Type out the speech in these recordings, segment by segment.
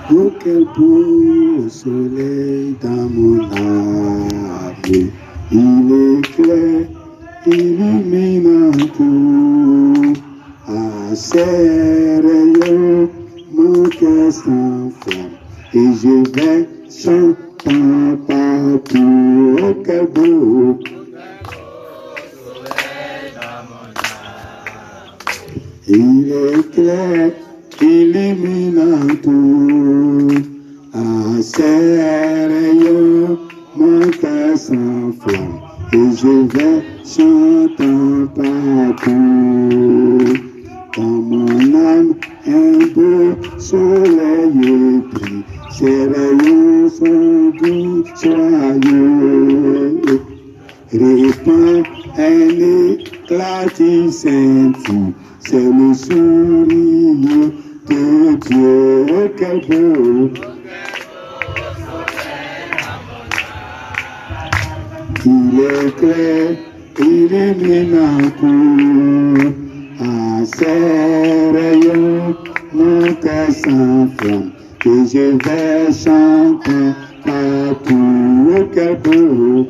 Oh, quel beau soleil dans mon âme. Il éclaire, illuminant tout. À ses rayons, mon cœur s'enflamme. Et je vais chantant partout. Oh, quel beau soleil dans mon âme. Il éclaire, illuminant tout. À ses rayons, mon cœur s'enflamme. Et je vais chantant partout. Dans mon âme, un beau soleil brille. Ses rayons sont doux, joyeux. Répand un éclat qui scintille. C'est le sourire de Dieu. Oh, quel beau. Il éclaire, illuminant tout. À ses rayons, mon cœur s'enflamme. Et je vais chanter partout. Oh, quel beau.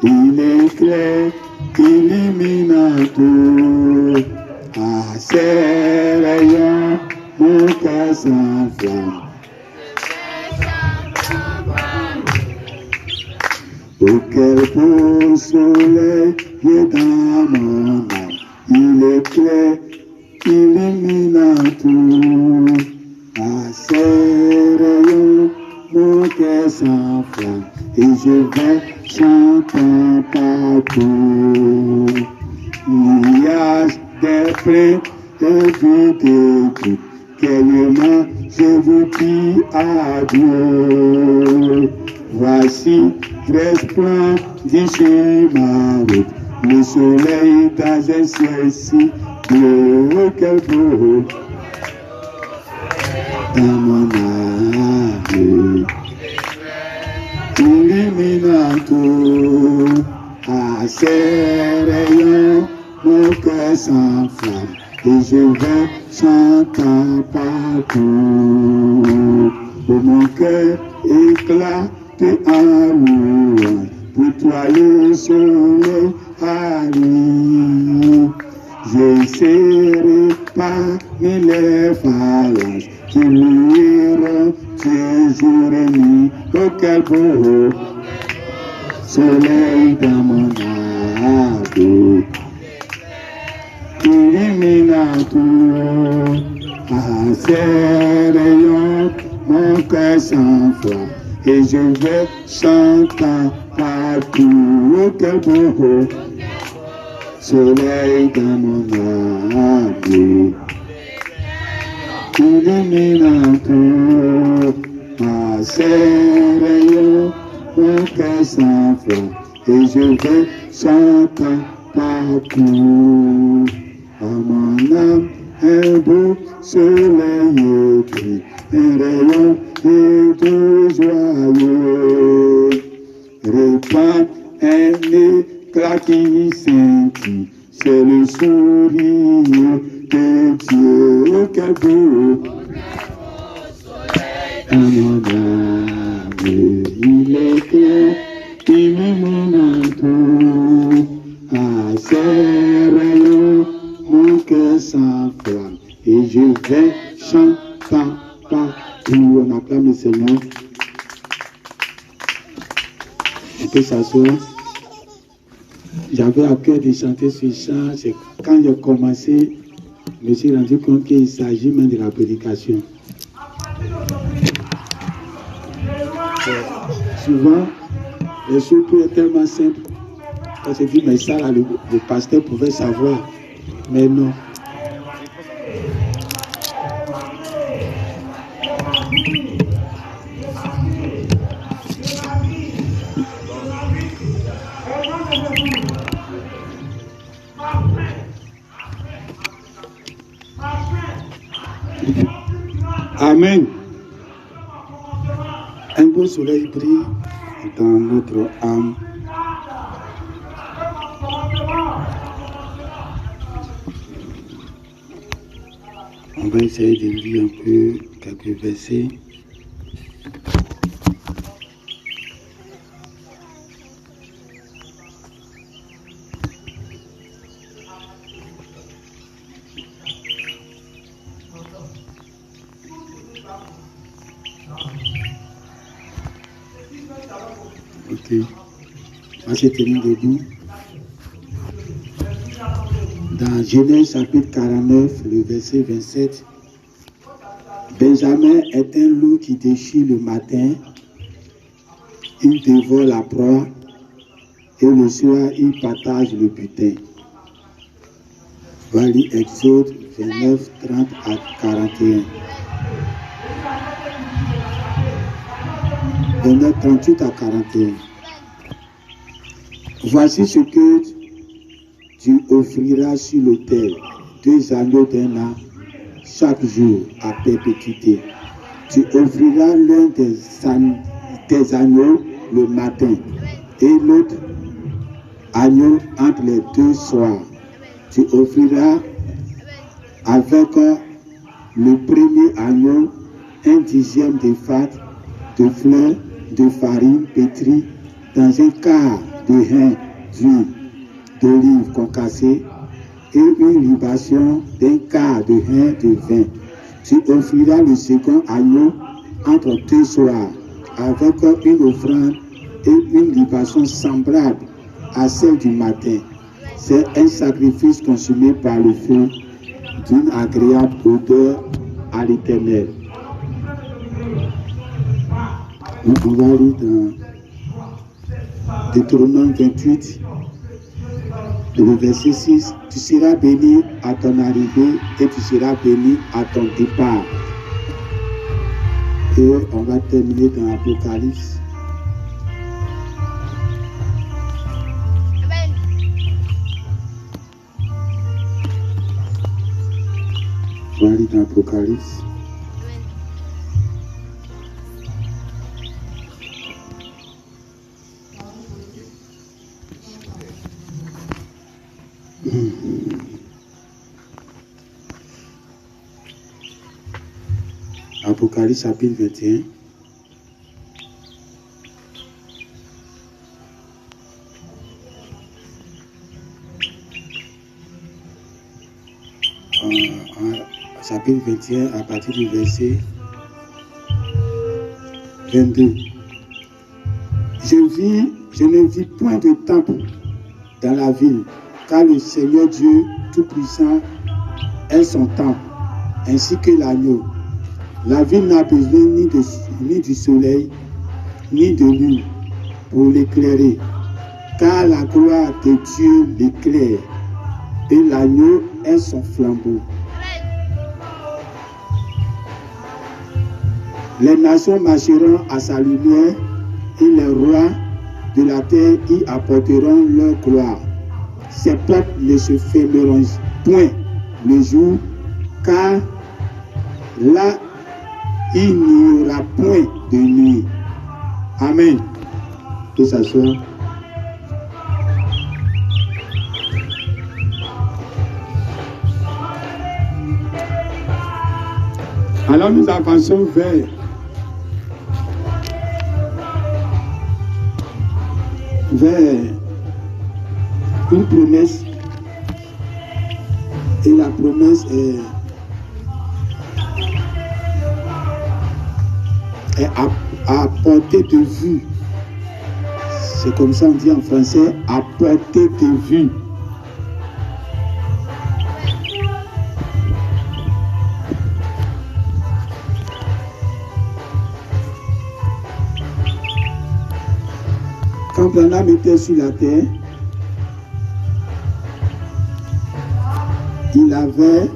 Il éclaire, illuminant tout. À ses rayons, mon cœur s'enflamme. Oh, quel beau soleil est dans mon âme. Il éclaire, illuminant tout. À ses rayons, mon cœur s'enflamme. Et je vais chanter partout. Il y a des plaies et tout. Quellement je vous dis adieu. Voici resplendit sur ma route. Le soleil dans un ciel si bleu. Oh, quel beau dans mon âme. Illuminant tout. À ses rayons, mon cœur s'enflamme. Et je vais chanter partout. Oh, mon cœur éclate en louange. Pour toi le soleil arrive. Je serai parmi les phalanges qui loueront Dieu jour et nuit. Oh, quel beau soleil dans mon âme. Illuminant tout. À ses rayons, mon cœur s'enflamme. Et je vais chanter partout. Oh, quel beau soleil dans mon âme. Illuminant tout. À ses rayons, mon cœur s'enflamme. Et je vais chanter partout. À mon âme, un beau soleil brille. Un rayon et tout joyeux. Répand un éclat qui scintille. C'est le sourire de Dieu. Oh, quel beau dans mon âme. Il éclaire, illuminant tout. À ses rayons, mon cœur s'enflamme. Et je vais chanter partout. On acclame le Seigneur. On peut s'asseoir. J'avais à cœur de chanter ce chant. C'est quand j'ai commencé, je me suis rendu compte qu'il s'agit même de la prédication. Souvent, les choses sont tellement simples. On se dit, mais ça, là, le pasteur pouvait savoir. Mais non. Amen. Un beau soleil brille dans notre âme. On va essayer de lire un peu quelques versets. Ok. On se tenir debout. Dans Genèse chapitre 49, le verset 27, Benjamin est un loup qui déchire le matin, il dévore la proie et le soir il partage le butin. Voilà Exode 29, 30 à 41. 29, 38 à 41. Voici ce que tu offriras sur l'autel, 2 agneaux d'un an chaque jour à perpétuité. Tu offriras l'un des agneaux le matin et l'autre agneau entre les 2 soirs. Tu offriras avec le premier agneau 1/10 de fat de fleur de farine pétrie dans un quart de hin d'huile d'olive concassée et une libation d'un quart de hin de vin. Tu offriras le second agneau entre 2 soirs avec une offrande et une libation semblable à celle du matin. C'est un sacrifice consumé par le feu d'une agréable odeur à l'Éternel. Donc on va lire dans Deutéronome 28, le verset 6. Tu seras béni à ton arrivée et tu seras béni à ton départ. Et on va terminer dans l'Apocalypse. On va lire dans l'Apocalypse. Apocalypse chapitre 21. Chapitre 21 à partir du verset 22. Je ne vis point de temple dans la ville, car le Seigneur Dieu Tout-Puissant est son temple, ainsi que l'agneau. La ville n'a besoin ni du soleil, ni de lune pour l'éclairer, car la gloire de Dieu l'éclaire, et l'agneau est son flambeau. Les nations marcheront à sa lumière, et les rois de la terre y apporteront leur gloire. Ces peuples ne se fermeront point le jour, car là, il n'y aura point de nuit. Amen. Que ça soit. Alors nous avançons vers une promesse, et la promesse est à portée de vue. C'est comme ça on dit en français, à portée de vue. Quand Branham était sur la terre, il avait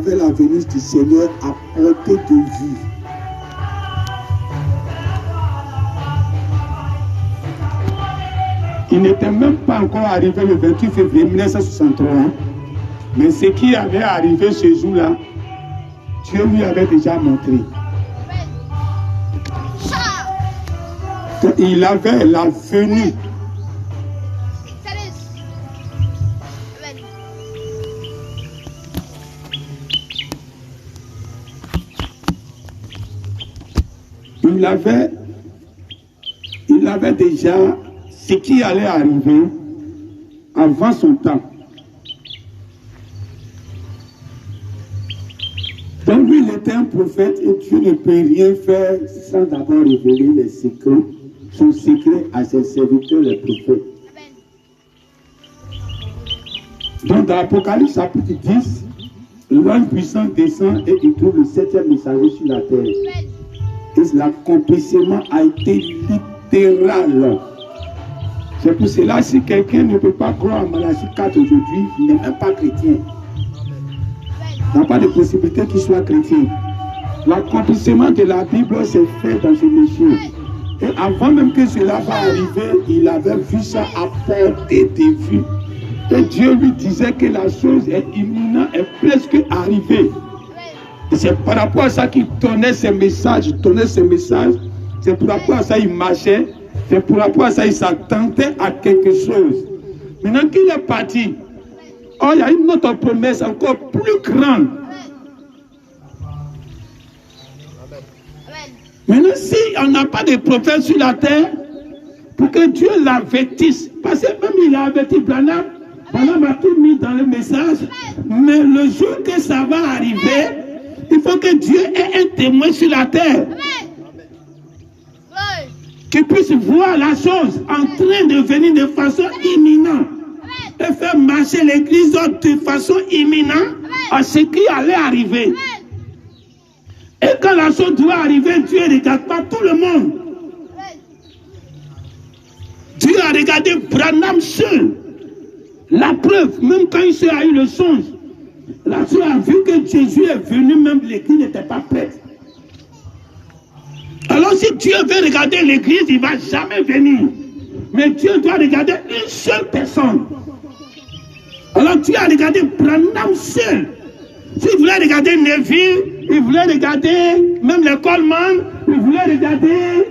la venue du Seigneur à portée de vue. Il n'était même pas encore arrivé le 28 février 1963, mais ce qui avait arrivé ce jour-là, Dieu lui avait déjà montré. Il avait la venue. Il avait déjà ce qui allait arriver avant son temps. Donc lui, il était un prophète et Dieu ne peut rien faire sans d'abord révéler les secrets, son secret à ses serviteurs, les prophètes. Donc dans l'Apocalypse chapitre 10, l'ange puissant descend et il trouve le 7e messager sur la terre. Et l'accomplissement a été littéral. C'est pour cela, si quelqu'un ne peut pas croire en Malachie 4 aujourd'hui, il n'est même pas chrétien. Il n'y a pas de possibilité qu'il soit chrétien. L'accomplissement de la Bible s'est fait dans ce monsieur. Et avant même que cela va arriver, il avait vu ça à portée de vue. Et Dieu lui disait que la chose est imminente, est presque arrivée. Et c'est par rapport à ça qu'il donnait ses messages, c'est par rapport à ça qu'il marchait, c'est par rapport à ça qu'il s'attendait à quelque chose. Maintenant qu'il est parti, oh, il y a une autre promesse encore plus grande. Maintenant, si on n'a pas de prophète sur la terre, pour que Dieu l'avertisse, parce que même il a averti Branham a tout mis dans le message, mais le jour que ça va arriver, il faut que Dieu ait un témoin sur la terre. Qui puisse voir la chose en train de venir de façon imminente. Et faire marcher l'église de façon imminente à ce qui allait arriver. Et quand la chose doit arriver, Dieu ne regarde pas tout le monde. Dieu a regardé Branham seul. La preuve, même quand il a eu le songe, la soeur a vu que Jésus est venu, même l'église n'était pas prête. Alors si Dieu veut regarder l'église, il ne va jamais venir. Mais Dieu doit regarder une seule personne. Alors Dieu a regardé Branham seul. S'il voulait regarder Neville, il voulait regarder même les Coleman, il voulait regarder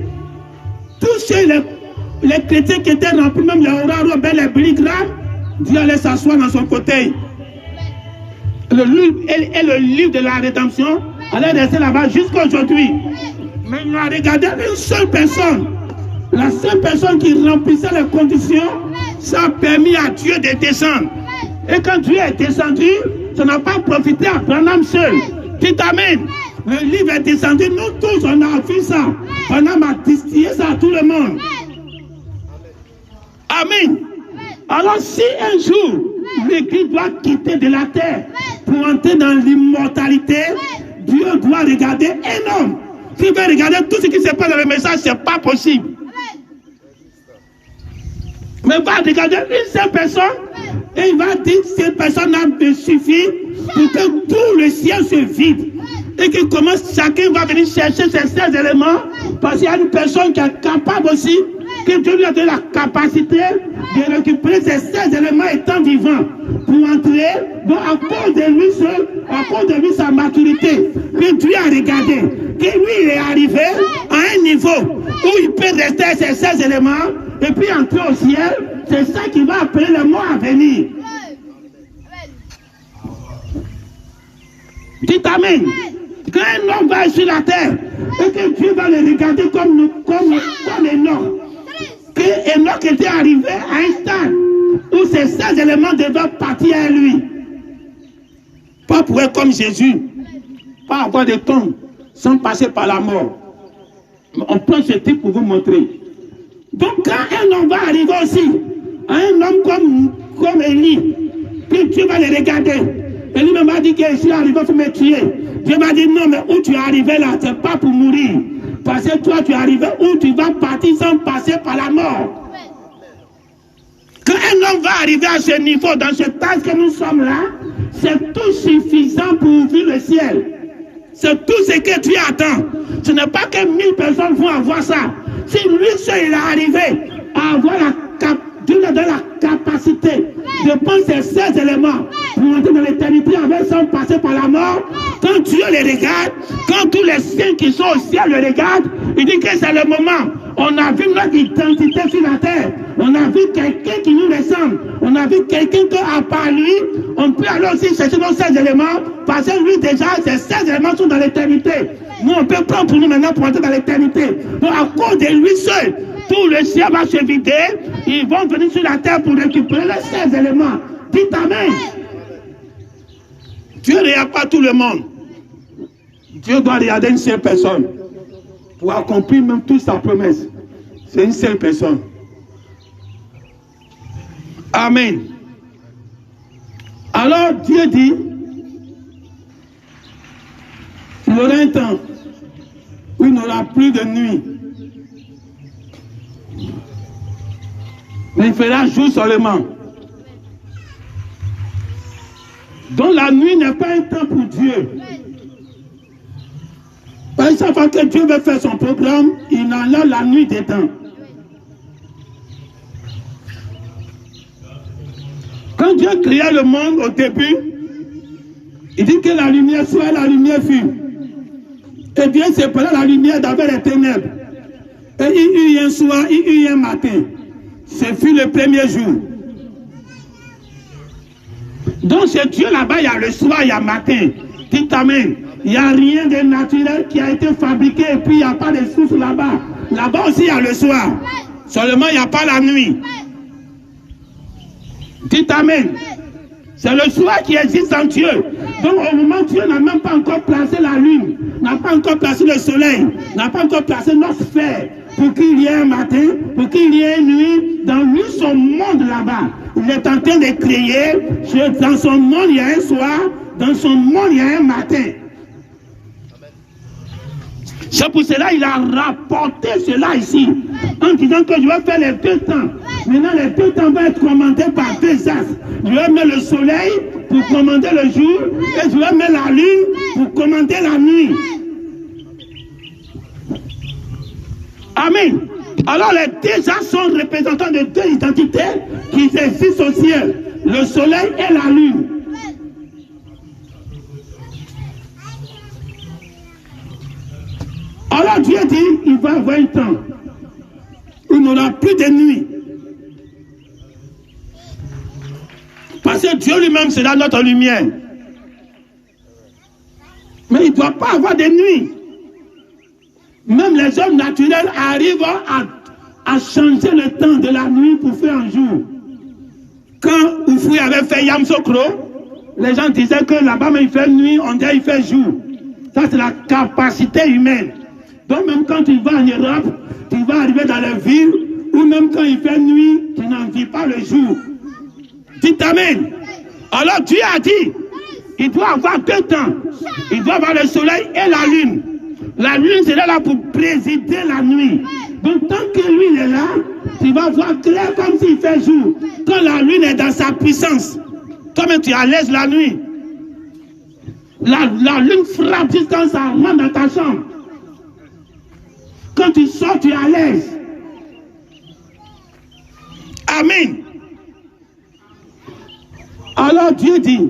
tous ceux, les chrétiens qui étaient remplis, même les Aura Robert, les Billy Graham, Dieu allait s'asseoir dans son fauteuil. Le livre de la rédemption allait rester là-bas jusqu'à aujourd'hui. Mais il a regardé une seule personne. La seule personne qui remplissait les conditions, ça a permis à Dieu de descendre. Et quand Dieu est descendu, ça n'a pas profité à Branham seul. Dites Amen. Le livre est descendu, nous tous on a vu ça. Branham a distillé ça à tout le monde. Amen. Alors si un jour, l'église doit quitter de la terre pour entrer dans l'immortalité, Dieu doit regarder un homme. S'il veut regarder tout ce qui se passe dans le message, ce n'est pas possible. Mais il va regarder une seule personne et il va dire que cette personne me suffit pour que tout le ciel se vide. Et que commence, chacun va venir chercher ces 16 éléments parce qu'il y a une personne qui est capable aussi, que Dieu lui a donné la capacité de récupérer ces 16 éléments étant vivant pour entrer. Donc à cause de lui seul, à cause de lui sa maturité, que Dieu a regardé, que lui il est arrivé à un niveau où il peut rester à ces 16 éléments et puis entrer au ciel. C'est ça qui va appeler le mot à venir. Dites Amen. Quand un homme va sur la terre et que Dieu va le regarder comme Enoch, que Enoch était arrivé à un stade où ces 16 éléments devaient partir à lui. Pas pour être comme Jésus, pas avoir des tombes sans passer par la mort. On prend ce type pour vous montrer. Donc quand un homme va arriver aussi, à un homme comme Élie, puis Dieu va le regarder. Élie m'a dit que je suis arrivé pour me tuer. Dieu m'a dit non, mais où tu es arrivé là, c'est pas pour mourir. Parce que toi, tu es arrivé où tu vas partir sans passer par la mort. Quand un homme va arriver à ce niveau, dans ce temps que nous sommes là, c'est tout suffisant pour ouvrir le ciel. C'est tout ce que Dieu attend. Ce n'est pas que 1000 personnes vont avoir ça. Si lui seul il est arrivé à avoir Dieu nous donne la capacité de prendre ces 16 éléments pour entrer dans l'éternité avec sans passer par la mort. Quand Dieu les regarde, quand tous les saints qui sont au ciel le regardent, il dit que c'est le moment. On a vu notre identité sur la terre. On a vu quelqu'un qui nous ressemble. On a vu quelqu'un que, à part lui, on peut aller aussi chercher nos 16 éléments, parce que lui déjà, ces 16 éléments sont dans l'éternité. Nous, on peut prendre pour nous maintenant pour entrer dans l'éternité. Donc, à cause de lui seul, tout le ciel va se vider. Ils vont venir sur la terre pour récupérer les 16 éléments. Dites Amen. Dieu ne regarde pas tout le monde. Dieu doit regarder une seule personne pour accomplir même toute sa promesse. C'est une seule personne. Amen. Alors Dieu dit, il y aura un temps où il n'y aura plus de nuit. Mais il fera jour seulement. Donc la nuit n'est pas un temps pour Dieu. Parce que chaque fois que Dieu veut faire son programme, il enlève la nuit des temps. Quand Dieu créa le monde au début, il dit que la lumière soit, la lumière fut. Et Dieu sépara la lumière d'avec les ténèbres. Et il y eut un soir, il y eut un matin. Ce fut le premier jour. Donc chez Dieu là-bas, il y a le soir, il y a le matin. Dites Amen. Il n'y a rien de naturel qui a été fabriqué et puis il n'y a pas de source là-bas. Là-bas aussi, il y a le soir. Seulement, il n'y a pas la nuit. Dites Amen. C'est le soir qui existe en Dieu. Donc au moment où Dieu n'a même pas encore placé la lune, n'a pas encore placé le soleil, n'a pas encore placé notre sphère pour qu'il y ait un matin, pour qu'il y ait une nuit, dans lui son monde là-bas. Il est en train de créer, dans son monde il y a un soir, dans son monde il y a un matin. C'est pour cela qu'il a rapporté cela ici, en disant que je vais faire les 2 temps. Maintenant, les 2 temps vont être commandés par 2 astres. Je vais mettre le soleil pour commander le jour, et je vais mettre la lune pour commander la nuit. Amen. Alors, les 2 astres sont représentants de 2 identités qui existent au ciel, le soleil et la lune. Alors Dieu dit, il va y avoir un temps où il n'y aura plus de nuit. Parce que Dieu lui-même sera notre lumière. Mais il ne doit pas avoir de nuit. Même les hommes naturels arrivent à changer le temps de la nuit pour faire un jour. Quand Oufouy avait fait Yamsokro, les gens disaient que là-bas, il fait nuit, on dirait qu'il fait jour. Ça, c'est la capacité humaine. Donc même quand tu vas en Europe, tu vas arriver dans les villes, ou même quand il fait nuit, tu n'en vis pas le jour. Dites Amen. Alors Dieu a dit, il doit avoir 2 temps. Il doit avoir le soleil et la lune. La lune sera là pour présider la nuit. Donc tant que lui il est là, tu vas voir clair comme s'il fait jour. Quand la lune est dans sa puissance, toi-même tu es à l'aise la nuit. La lune frappe jusqu'à ça rentre dans ta chambre. Quand tu sors, tu es à l'aise. Amen. Alors Dieu dit,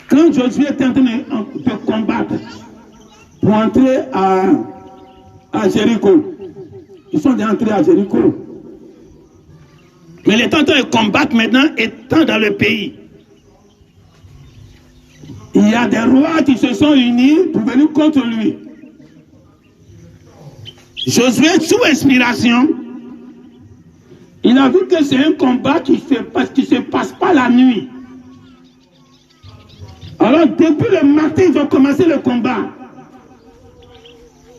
quand Josué était en train de combattre pour entrer à Jéricho, ils sont entrés à Jéricho. Mais les temps de combattre maintenant étant dans le pays. Il y a des rois qui se sont unis pour venir contre lui. Josué, sous inspiration, il a vu que c'est un combat qui ne se passe pas la nuit. Alors, depuis le matin, ils ont commencé le combat.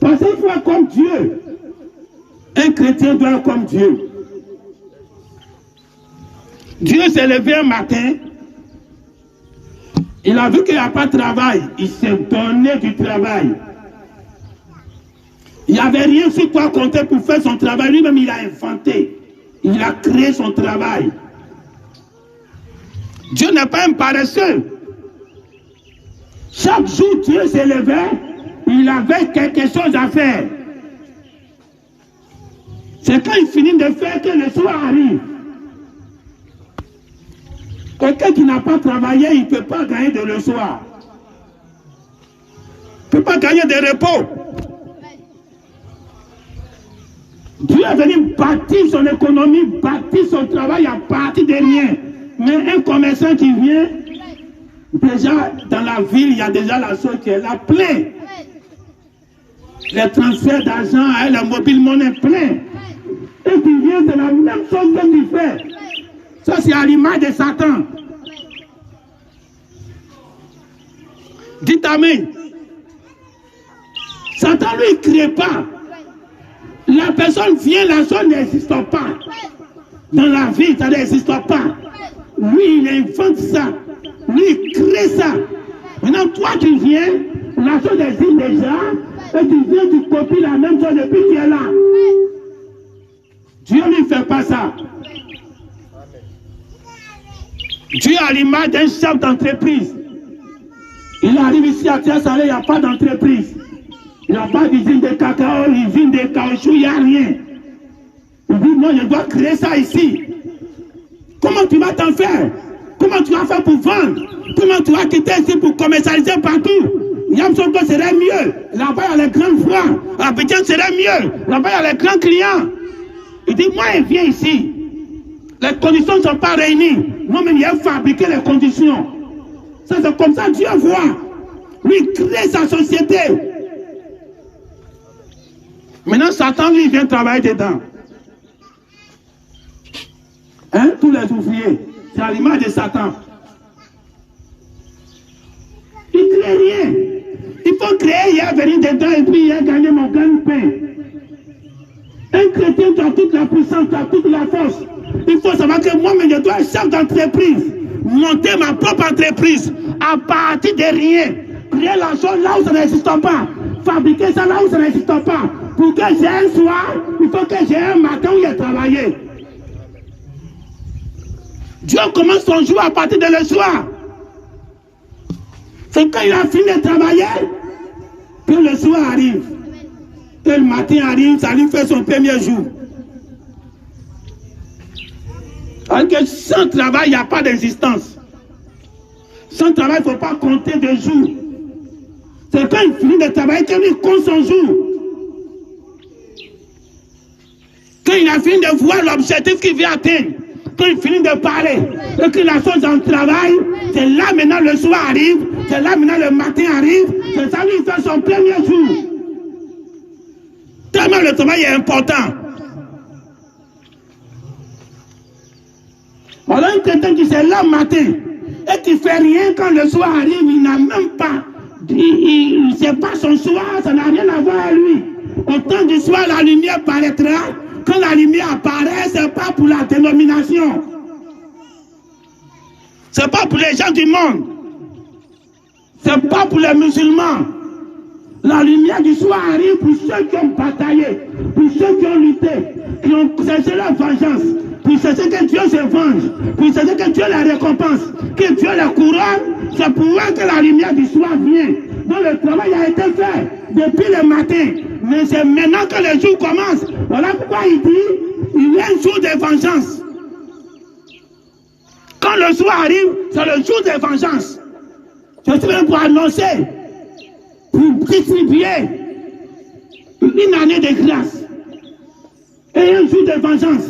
Parce qu'il faut être comme Dieu. Un chrétien doit être comme Dieu. Dieu s'est levé un matin. Il a vu qu'il n'y a pas de travail. Il s'est donné du travail. Il n'y avait rien sur quoi compter pour faire son travail. Lui-même, il a inventé. Il a créé son travail. Dieu n'est pas un paresseux. Chaque jour, Dieu s'est levé. Il avait quelque chose à faire. C'est quand il finit de faire que le soir arrive. Quelqu'un qui n'a pas travaillé, il ne peut pas gagner de le soir. Il ne peut pas gagner de repos. Dieu est venu bâtir son économie, bâtir son travail à partir de rien. Mais un commerçant qui vient, déjà dans la ville, il y a déjà la chose qui est là, plein. Les transferts d'argent, le mobile monnaie plein. Et qui vient, c'est la même chose qu'il fait. Ça, c'est à l'image de Satan. Dites Amen. Satan, lui, il ne crée pas. La personne vient, la chose n'existe pas. Dans la vie, ça n'existe pas. Lui, il invente ça. Lui, il crée ça. Maintenant, toi, tu viens, la chose existe déjà, et tu viens, tu copies la même chose depuis qu'il est là. Dieu ne fait pas ça. Dieu a l'image d'un chef d'entreprise. Il arrive ici à Tiasalé, il n'y a pas d'entreprise. Il n'y a pas d'usine de cacao, d'usine de caoutchouc, il n'y a rien. Il dit non, je dois créer ça ici. Comment tu vas t'en faire? Comment tu vas faire pour vendre? Comment tu vas quitter ici pour commercialiser partout? Yamsonko serait mieux. Là-bas, il y a les grands foires. Abidjan serait mieux. Là-bas, il y a les grands clients. Il dit, moi, il vient ici. Les conditions ne sont pas réunies. Moi-même, il a fabriqué les conditions. Ça, c'est comme ça que Dieu voit. Lui, il crée sa société. Maintenant, Satan, lui, il vient travailler dedans. Hein? Tous les ouvriers. C'est à l'image de Satan. Il ne crée rien. Il faut créer, il a venu dedans et puis il a gagné mon gagne-pain. Un chrétien qui a toute la puissance, qui a toute la force. Il faut savoir que moi-même, je dois être chef d'entreprise. Monter ma propre entreprise à partir de rien. Créer la chose là où ça n'existe pas. Fabriquer ça là où ça n'existe pas. Pour que j'ai un soir, il faut que j'ai un matin où il a travaillé. Dieu commence son jour à partir de le soir. C'est quand il a fini de travailler que le soir arrive. Et le matin arrive, ça lui fait son premier jour. Alors que sans travail, il n'y a pas d'existence. Sans travail, il ne faut pas compter de jours. C'est quand il finit de travailler qu'il compte son jour. Quand il a fini de voir l'objectif qu'il veut atteindre. Quand il finit de parler et que la chose en travail, c'est là maintenant le soir arrive, c'est là maintenant le matin arrive, c'est ça lui fait son premier jour. Tellement le travail est important. Voilà un chrétien qui c'est là le matin et qui ne fait rien quand le soir arrive, il n'a même pas, il ne sait pas son soir, ça n'a rien à voir avec lui. Au temps du soir, la lumière paraîtra. Quand la lumière apparaît, ce n'est pas pour la dénomination. Ce n'est pas pour les gens du monde. Ce n'est pas pour les musulmans. La lumière du soir arrive pour ceux qui ont bataillé, pour ceux qui ont lutté, qui ont cherché la vengeance, pour chercher que Dieu se venge, pour chercher que Dieu les récompense, que Dieu les couronne. C'est pour eux que la lumière du soir vient. Donc le travail a été fait depuis le matin. Mais c'est maintenant que le jour commence. Voilà pourquoi il dit, il y a un jour de vengeance. Quand le soir arrive, c'est le jour de vengeance. Je suis venu pour annoncer, pour distribuer une année de grâce. Et un jour de vengeance.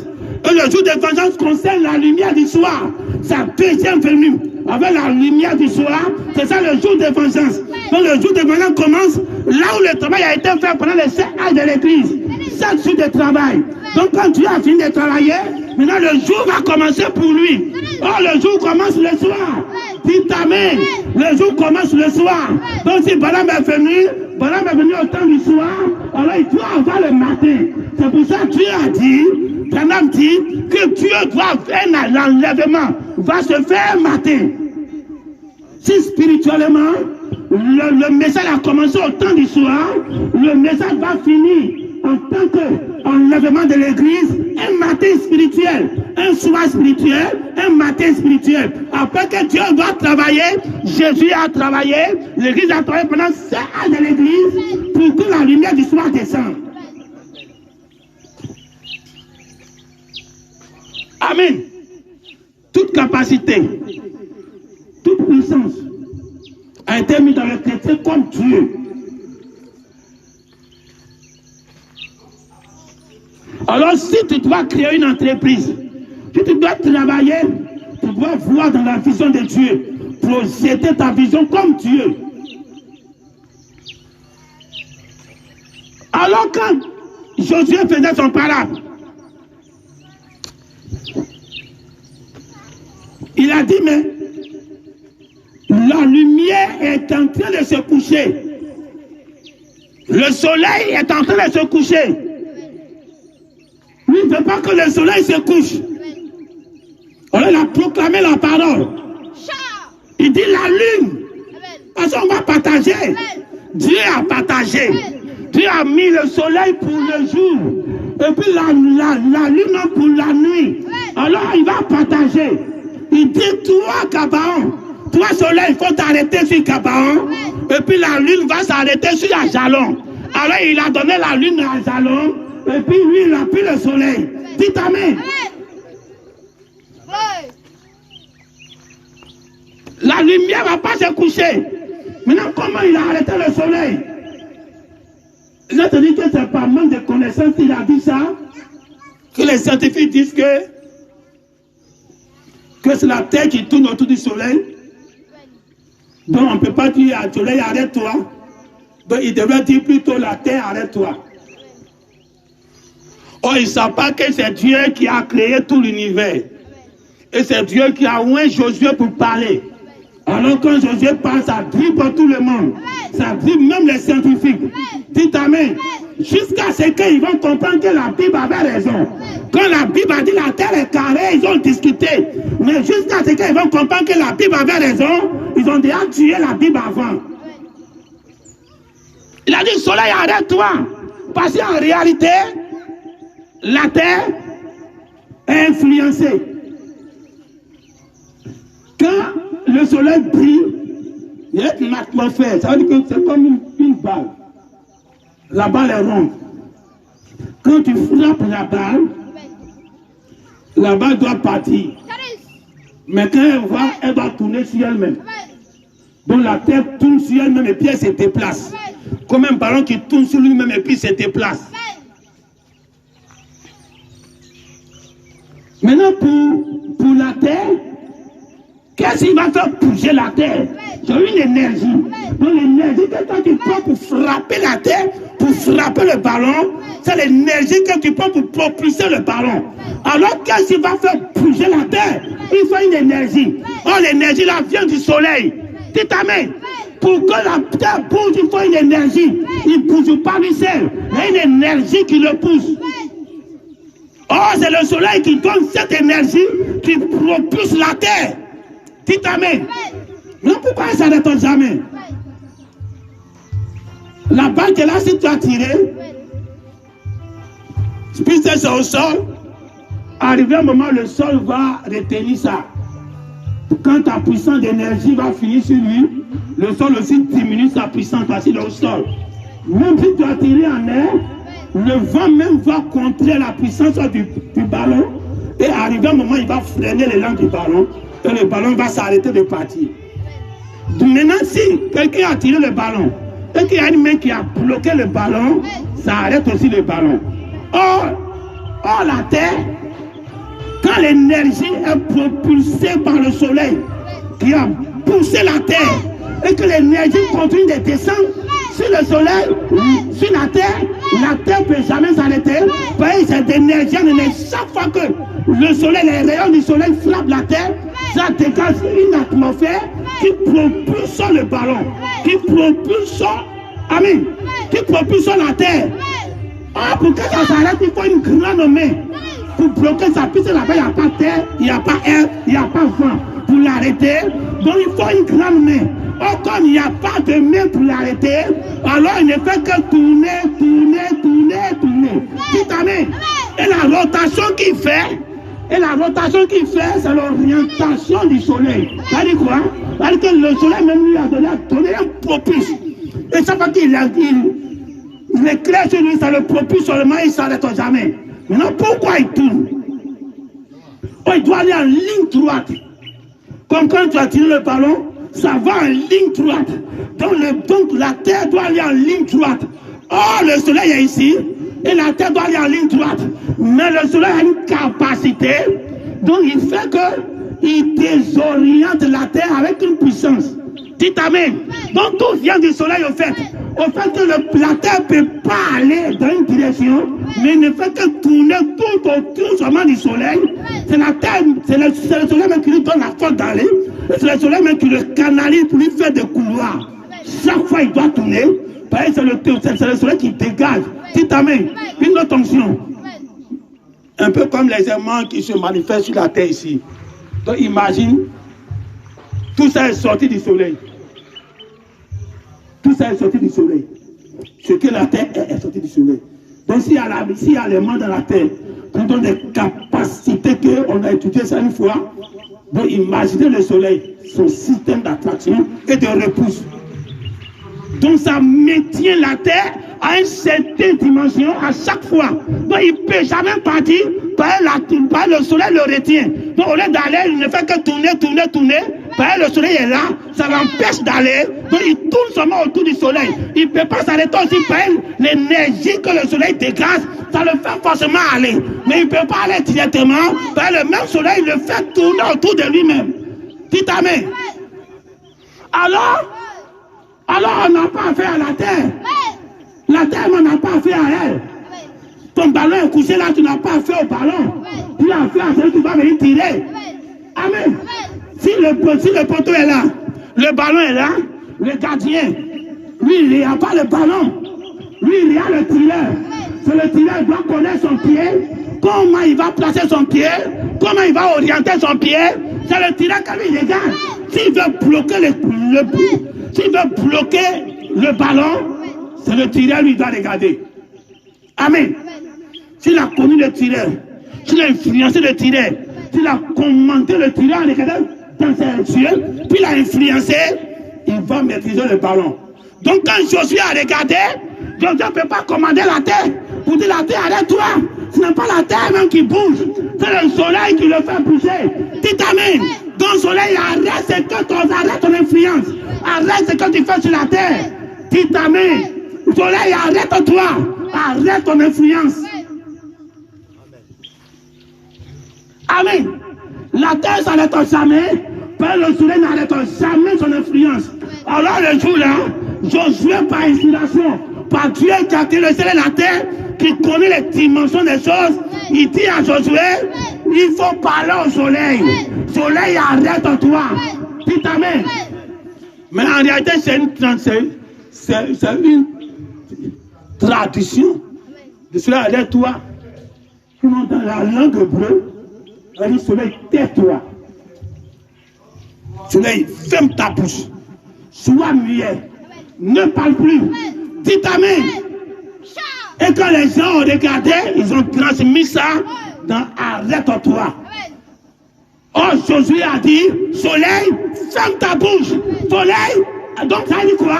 Et le jour de vengeance concerne la lumière du soir. Sa deuxième venue. Avec la lumière du soir, c'est ça le jour de vengeance. Donc le jour de vengeance commence là où le travail a été fait pendant les 7 âges de l'église. 7 jours de travail. Donc quand Dieu a fini de travailler, maintenant le jour va commencer pour lui. Oh, le jour commence le soir. Dites Amen. Le jour commence le soir. Donc si Balaam est venu au temps du soir, alors il doit avoir le matin. C'est pour ça que Dieu a dit, Balaam dit que Dieu doit faire l'enlèvement, va se faire un matin. Si spirituellement, le message a commencé au temps du soir, le message va finir en tant qu'enlèvement de l'église, un matin spirituel, un soir spirituel, un matin spirituel. Après que Dieu doit travailler, Jésus a travaillé, l'église a travaillé pendant 7 ans de l'église pour que la lumière du soir descende. Amen. Toute capacité, toute puissance a été mise dans le chrétien comme Dieu. Alors si tu dois créer une entreprise, si tu dois travailler, tu dois voir dans la vision de Dieu, projeter ta vision comme Dieu. Alors quand Josué faisait son parable, il a dit, mais la lumière est en train de se coucher. Le soleil est en train de se coucher. Lui, il ne veut pas que le soleil se couche. Alors il a proclamé la parole. Il dit la lune. Parce qu'on va partager. Dieu a partagé. Dieu a mis le soleil pour le jour. Et puis la lune pour la nuit. Alors il va partager. Il dit, toi, Gabaon, toi, soleil, il faut t'arrêter sur Gabaon. Et puis la lune va s'arrêter sur Ajalon. Alors il a donné la lune à Ajalon. Et puis lui, il a pris le soleil. Dites amen. La lumière ne va pas se coucher. Maintenant, comment il a arrêté le soleil? Je te dis que c'est pas manque de connaissances qu'il a dit ça. Que les scientifiques disent que c'est la terre qui tourne autour du soleil. Donc on ne peut pas dire à soleil arrête-toi. Donc il devrait dire plutôt la terre arrête-toi. Oh, ils ne savent pas que c'est Dieu qui a créé tout l'univers. Et c'est Dieu qui a oint Josué pour parler. Alors quand Josué parle, ça dribble tout le monde. Ça dribble même les scientifiques. Dites amen. Jusqu'à ce qu'ils vont comprendre que la Bible avait raison. Quand la Bible a dit la terre est carrée, ils ont discuté. Mais jusqu'à ce qu'ils vont comprendre que la Bible avait raison, ils ont déjà tué la Bible avant. Il a dit, soleil, arrête-toi. Parce qu'en réalité, la terre est influencée. Quand le soleil brille, il y a une atmosphère. Ça veut dire que c'est comme une balle. La balle est ronde. Quand tu frappes la balle doit partir. Mais quand elle va, elle doit tourner sur elle-même. Donc la terre tourne sur elle-même et puis elle se déplace. Comme un ballon qui tourne sur lui-même et puis se déplace. Maintenant pour la terre, qu'est-ce qui va faire bouger la terre? C'est une énergie. Donc l'énergie que toi tu prends pour frapper la terre, pour frapper le ballon, c'est l'énergie que tu prends pour propulser le ballon. Alors qu'est-ce qui va faire bouger la terre? Il faut une énergie. Oh, l'énergie là vient du soleil. Dites amen. Pour que la terre bouge, il faut une énergie. Il ne bouge pas lui seul. Il y a une énergie qui le pousse. Oh, c'est le soleil qui donne cette énergie qui propulse la terre. Dites amen. Mais pourquoi ça ne s'arrête jamais? La balle que là, si tu as tiré, puis c'est au sol, arrivé un moment, le sol va retenir ça. Quand ta puissance d'énergie va finir sur lui, le sol aussi diminue sa puissance parce qu'il est au sol. Même si tu as tiré en air, le vent même va contrer la puissance du ballon et arrivé un moment, il va freiner l'élan du ballon et le ballon va s'arrêter de partir. Maintenant, si quelqu'un a tiré le ballon et qu'il y a une main qui a bloqué le ballon, ça arrête aussi le ballon. Or la terre, quand l'énergie est propulsée par le soleil qui a poussé la terre et que l'énergie continue de descendre sur le soleil, sur la terre ne peut jamais s'arrêter. Parce que cette énergie, chaque fois que le soleil, les rayons du soleil frappent la terre, ça dégage une atmosphère qui propulse le ballon, qui propulse, amen, qui propulse la terre. Oh, pour que ça s'arrête, il faut une grande main. Pour bloquer ça, puisque là-bas, il n'y a pas terre, il n'y a pas air, il n'y a pas vent. Pour l'arrêter, donc il faut une grande main. Oh, comme il n'y a pas de main pour l'arrêter, alors il ne fait que tourner. Dites amen. Et la rotation qu'il fait, c'est l'orientation du soleil. Ça dit quoi? Ça dit que le soleil même lui a donné un propulse. Et chaque fois qu'il éclaire sur lui, ça le propulse seulement, il ne s'arrête jamais. Maintenant, pourquoi il tourne? Oh, il doit aller en ligne droite. Comme quand tu as tiré le ballon, ça va en ligne droite. Donc la terre doit aller en ligne droite. Or, le soleil est ici et la terre doit aller en ligne droite. Mais le soleil a une capacité, donc il fait qu'il désoriente la terre avec une puissance. Dites amen. Donc tout vient du soleil au fait. Au fait que la terre ne peut pas aller dans une direction, mais ne fait que tourner tout autour seulement du soleil. C'est la terre, c'est le soleil même qui lui donne la force d'aller. C'est le soleil même qui le canalise pour lui faire des couloirs. Chaque fois il doit tourner, c'est le soleil qui dégage. Dites amen. Une autre onction. Un peu comme les aimants qui se manifestent sur la terre ici. Donc imagine, tout ça est sorti du soleil. Tout ça est sorti du soleil. Ce que la terre est sorti du soleil. Donc s'il y a l'aimant dans la terre, on donne des capacités qu'on a étudiées ça une fois. Donc imaginez le soleil, son système d'attraction et de repousse. Donc ça maintient la terre à une certaine dimension à chaque fois. Donc il ne peut jamais partir, par le soleil le retient. Donc au lieu d'aller, il ne fait que tourner. Le soleil est là, ça l'empêche d'aller. Donc il tourne seulement autour du soleil. Il ne peut pas s'arrêter aussi par l'énergie que le soleil dégage, ça le fait forcément aller. Mais il ne peut pas aller directement, par le même soleil, il le fait tourner autour de lui-même. Dites amen. Alors on n'a pas affaire à la terre. La terre n'a pas affaire à elle. Ton ballon est couché là, tu n'as pas affaire au ballon. Tu as affaire à celui qui va venir tirer. Amen. Si le poteau est là, le ballon est là, le gardien, lui, il n'y a pas le ballon. Lui, il y a le tireur. C'est le tireur qui doit connaître son pied, comment il va placer son pied, comment il va orienter son pied. C'est le tireur qui lui regarde. S'il veut bloquer s'il veut bloquer le ballon, c'est le tireur lui doit regarder. Amen. S'il a connu le tireur, s'il a influencé le tireur, s'il a commandé le tireur en regardant dans ses yeux, puis il a influencé, il va maîtriser le ballon. Donc quand Josué a regardé, Josué ne peut pas commander la terre pour dire la terre arrête-toi. Ce n'est pas la terre même qui bouge, c'est le soleil qui le fait bouger. Dites amen. Donc le soleil arrête ton influence, arrête ce que tu fais sur la terre. Dites amen. Le soleil arrête-toi, arrête ton influence. Amen. La terre s'arrête jamais, mais le soleil n'arrête jamais son influence. Alors le jour-là, Josué par inspiration, par Dieu qui a créé le ciel et la terre, qui connaît les dimensions des choses, il dit à Josué, il faut parler au soleil. Soleil, arrête-toi. Dites amen. Mais en réalité, c'est une tradition. Le soleil, arrête-toi. Dans la langue hébreu, elle dit soleil, tais-toi. Soleil, ferme ta bouche. Sois muet. Ne parle plus. Dites amen. Et quand les gens ont regardé, ils ont transmis ça dans arrête-toi. Oh, Josué a dit, soleil, ferme ta bouche. Soleil, donc ça dit quoi?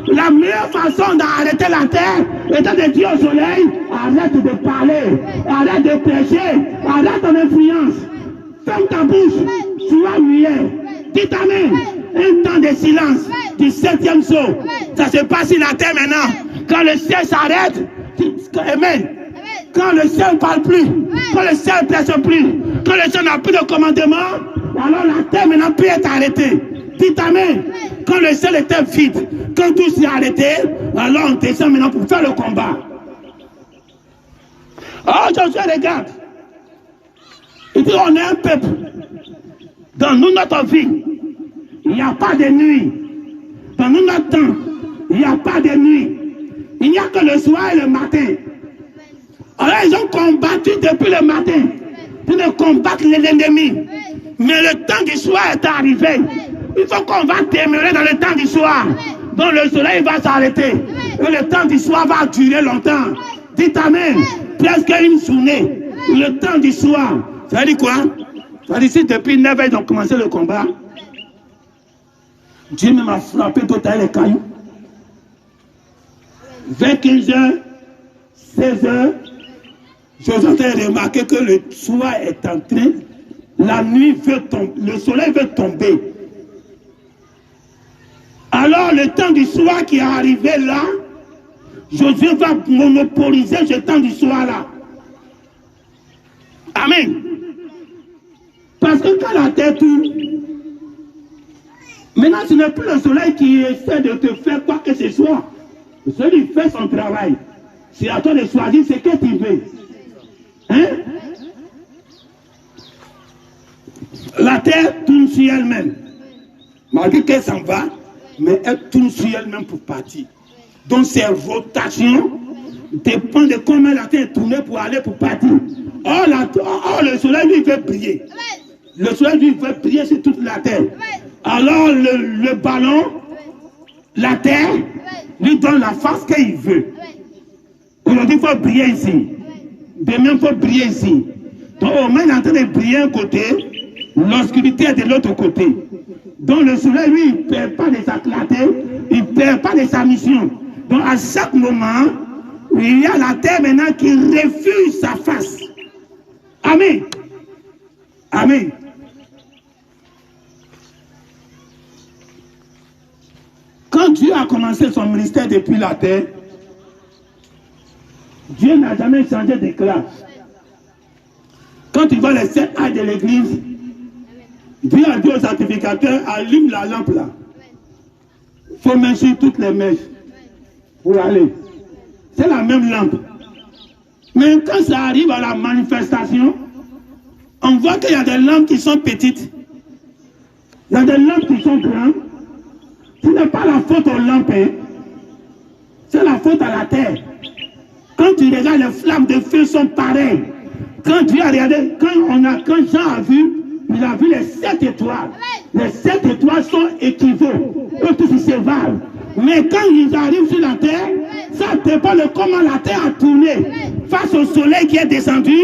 La meilleure façon d'arrêter la terre étant de dire au soleil, arrête de parler, arrête de prêcher, arrête ton influence. Ferme ta bouche, sois muet. Dites amen. Un temps de silence du 7e saut. Ça se passe sur la terre maintenant. Quand le ciel s'arrête, amen. Quand le ciel ne parle plus, quand le ciel ne presse plus, quand le ciel n'a plus de commandement, alors la terre maintenant peut être arrêtée. Dites amen. Quand le ciel était vide, quand tout s'est arrêté, alors on descend maintenant pour faire le combat. Oh, Josué regarde. Il dit, on est un peuple. Dans nous, notre vie, il n'y a pas de nuit. Dans nous, notre temps, il n'y a pas de nuit. Il n'y a que le soir et le matin. Alors, ils ont combattu depuis le matin pour ne combattre l'ennemi. Mais le temps du soir est arrivé. Il faut qu'on va demeurer dans le temps du soir. Donc, le soleil va s'arrêter. Et le temps du soir va durer longtemps. Dites amen. Presque une journée. Le temps du soir. Ça dit quoi? Ça dit si depuis 9 heures, ils ont commencé le combat. Dieu m'a frappé tout à l'heure les cailloux. Vers 15h, 16h, je vous ai remarqué que le soir est en train, la nuit veut tomber, le soleil veut tomber. Alors le temps du soir qui est arrivé là, Josué va monopoliser ce temps du soir là. Amen. Parce que quand la terre tourne, maintenant ce n'est plus le soleil qui essaie de te faire quoi que ce soit. Le soleil fait son travail. C'est à toi de choisir ce que tu veux. Hein? La terre tourne sur elle-même. Malgré qu'elle s'en va, mais elle tourne sur elle-même pour partir. Donc ces rotations dépendent de comment la terre est tournée pour aller pour partir. Or le soleil lui veut briller. Le soleil lui veut briller sur toute la terre. Alors le ballon, la terre, lui donne la face qu'il veut. Aujourd'hui, il faut briller ici. Demain, il faut briller ici. Donc, au moins, il est en train de briller un côté, l'obscurité est de l'autre côté. Donc, le soleil, lui, il ne perd pas de sa clarté, il ne perd pas de sa mission. Donc, à chaque moment, il y a la terre maintenant qui refuse sa face. Amen. Amen. Quand Dieu a commencé son ministère depuis la terre, Dieu n'a jamais changé de classe. Quand tu vois les 7 âges de l'église, Dieu a dit au sacrificateur, allume la lampe là. Il faut mettre sur toutes les mèches pour aller. C'est la même lampe. Mais quand ça arrive à la manifestation, on voit qu'il y a des lampes qui sont petites. Il y a des lampes qui sont grandes. Ce n'est pas la faute aux lampes, hein. C'est la faute à la terre. Quand tu regardes, les flammes de feu sont pareilles. Quand tu as regardé, quand Jean a vu, il a vu les 7 étoiles. Les 7 étoiles sont équivalents. Eux tous ils se valent. Mais quand ils arrivent sur la terre, ça dépend de comment la terre a tourné face au soleil qui est descendu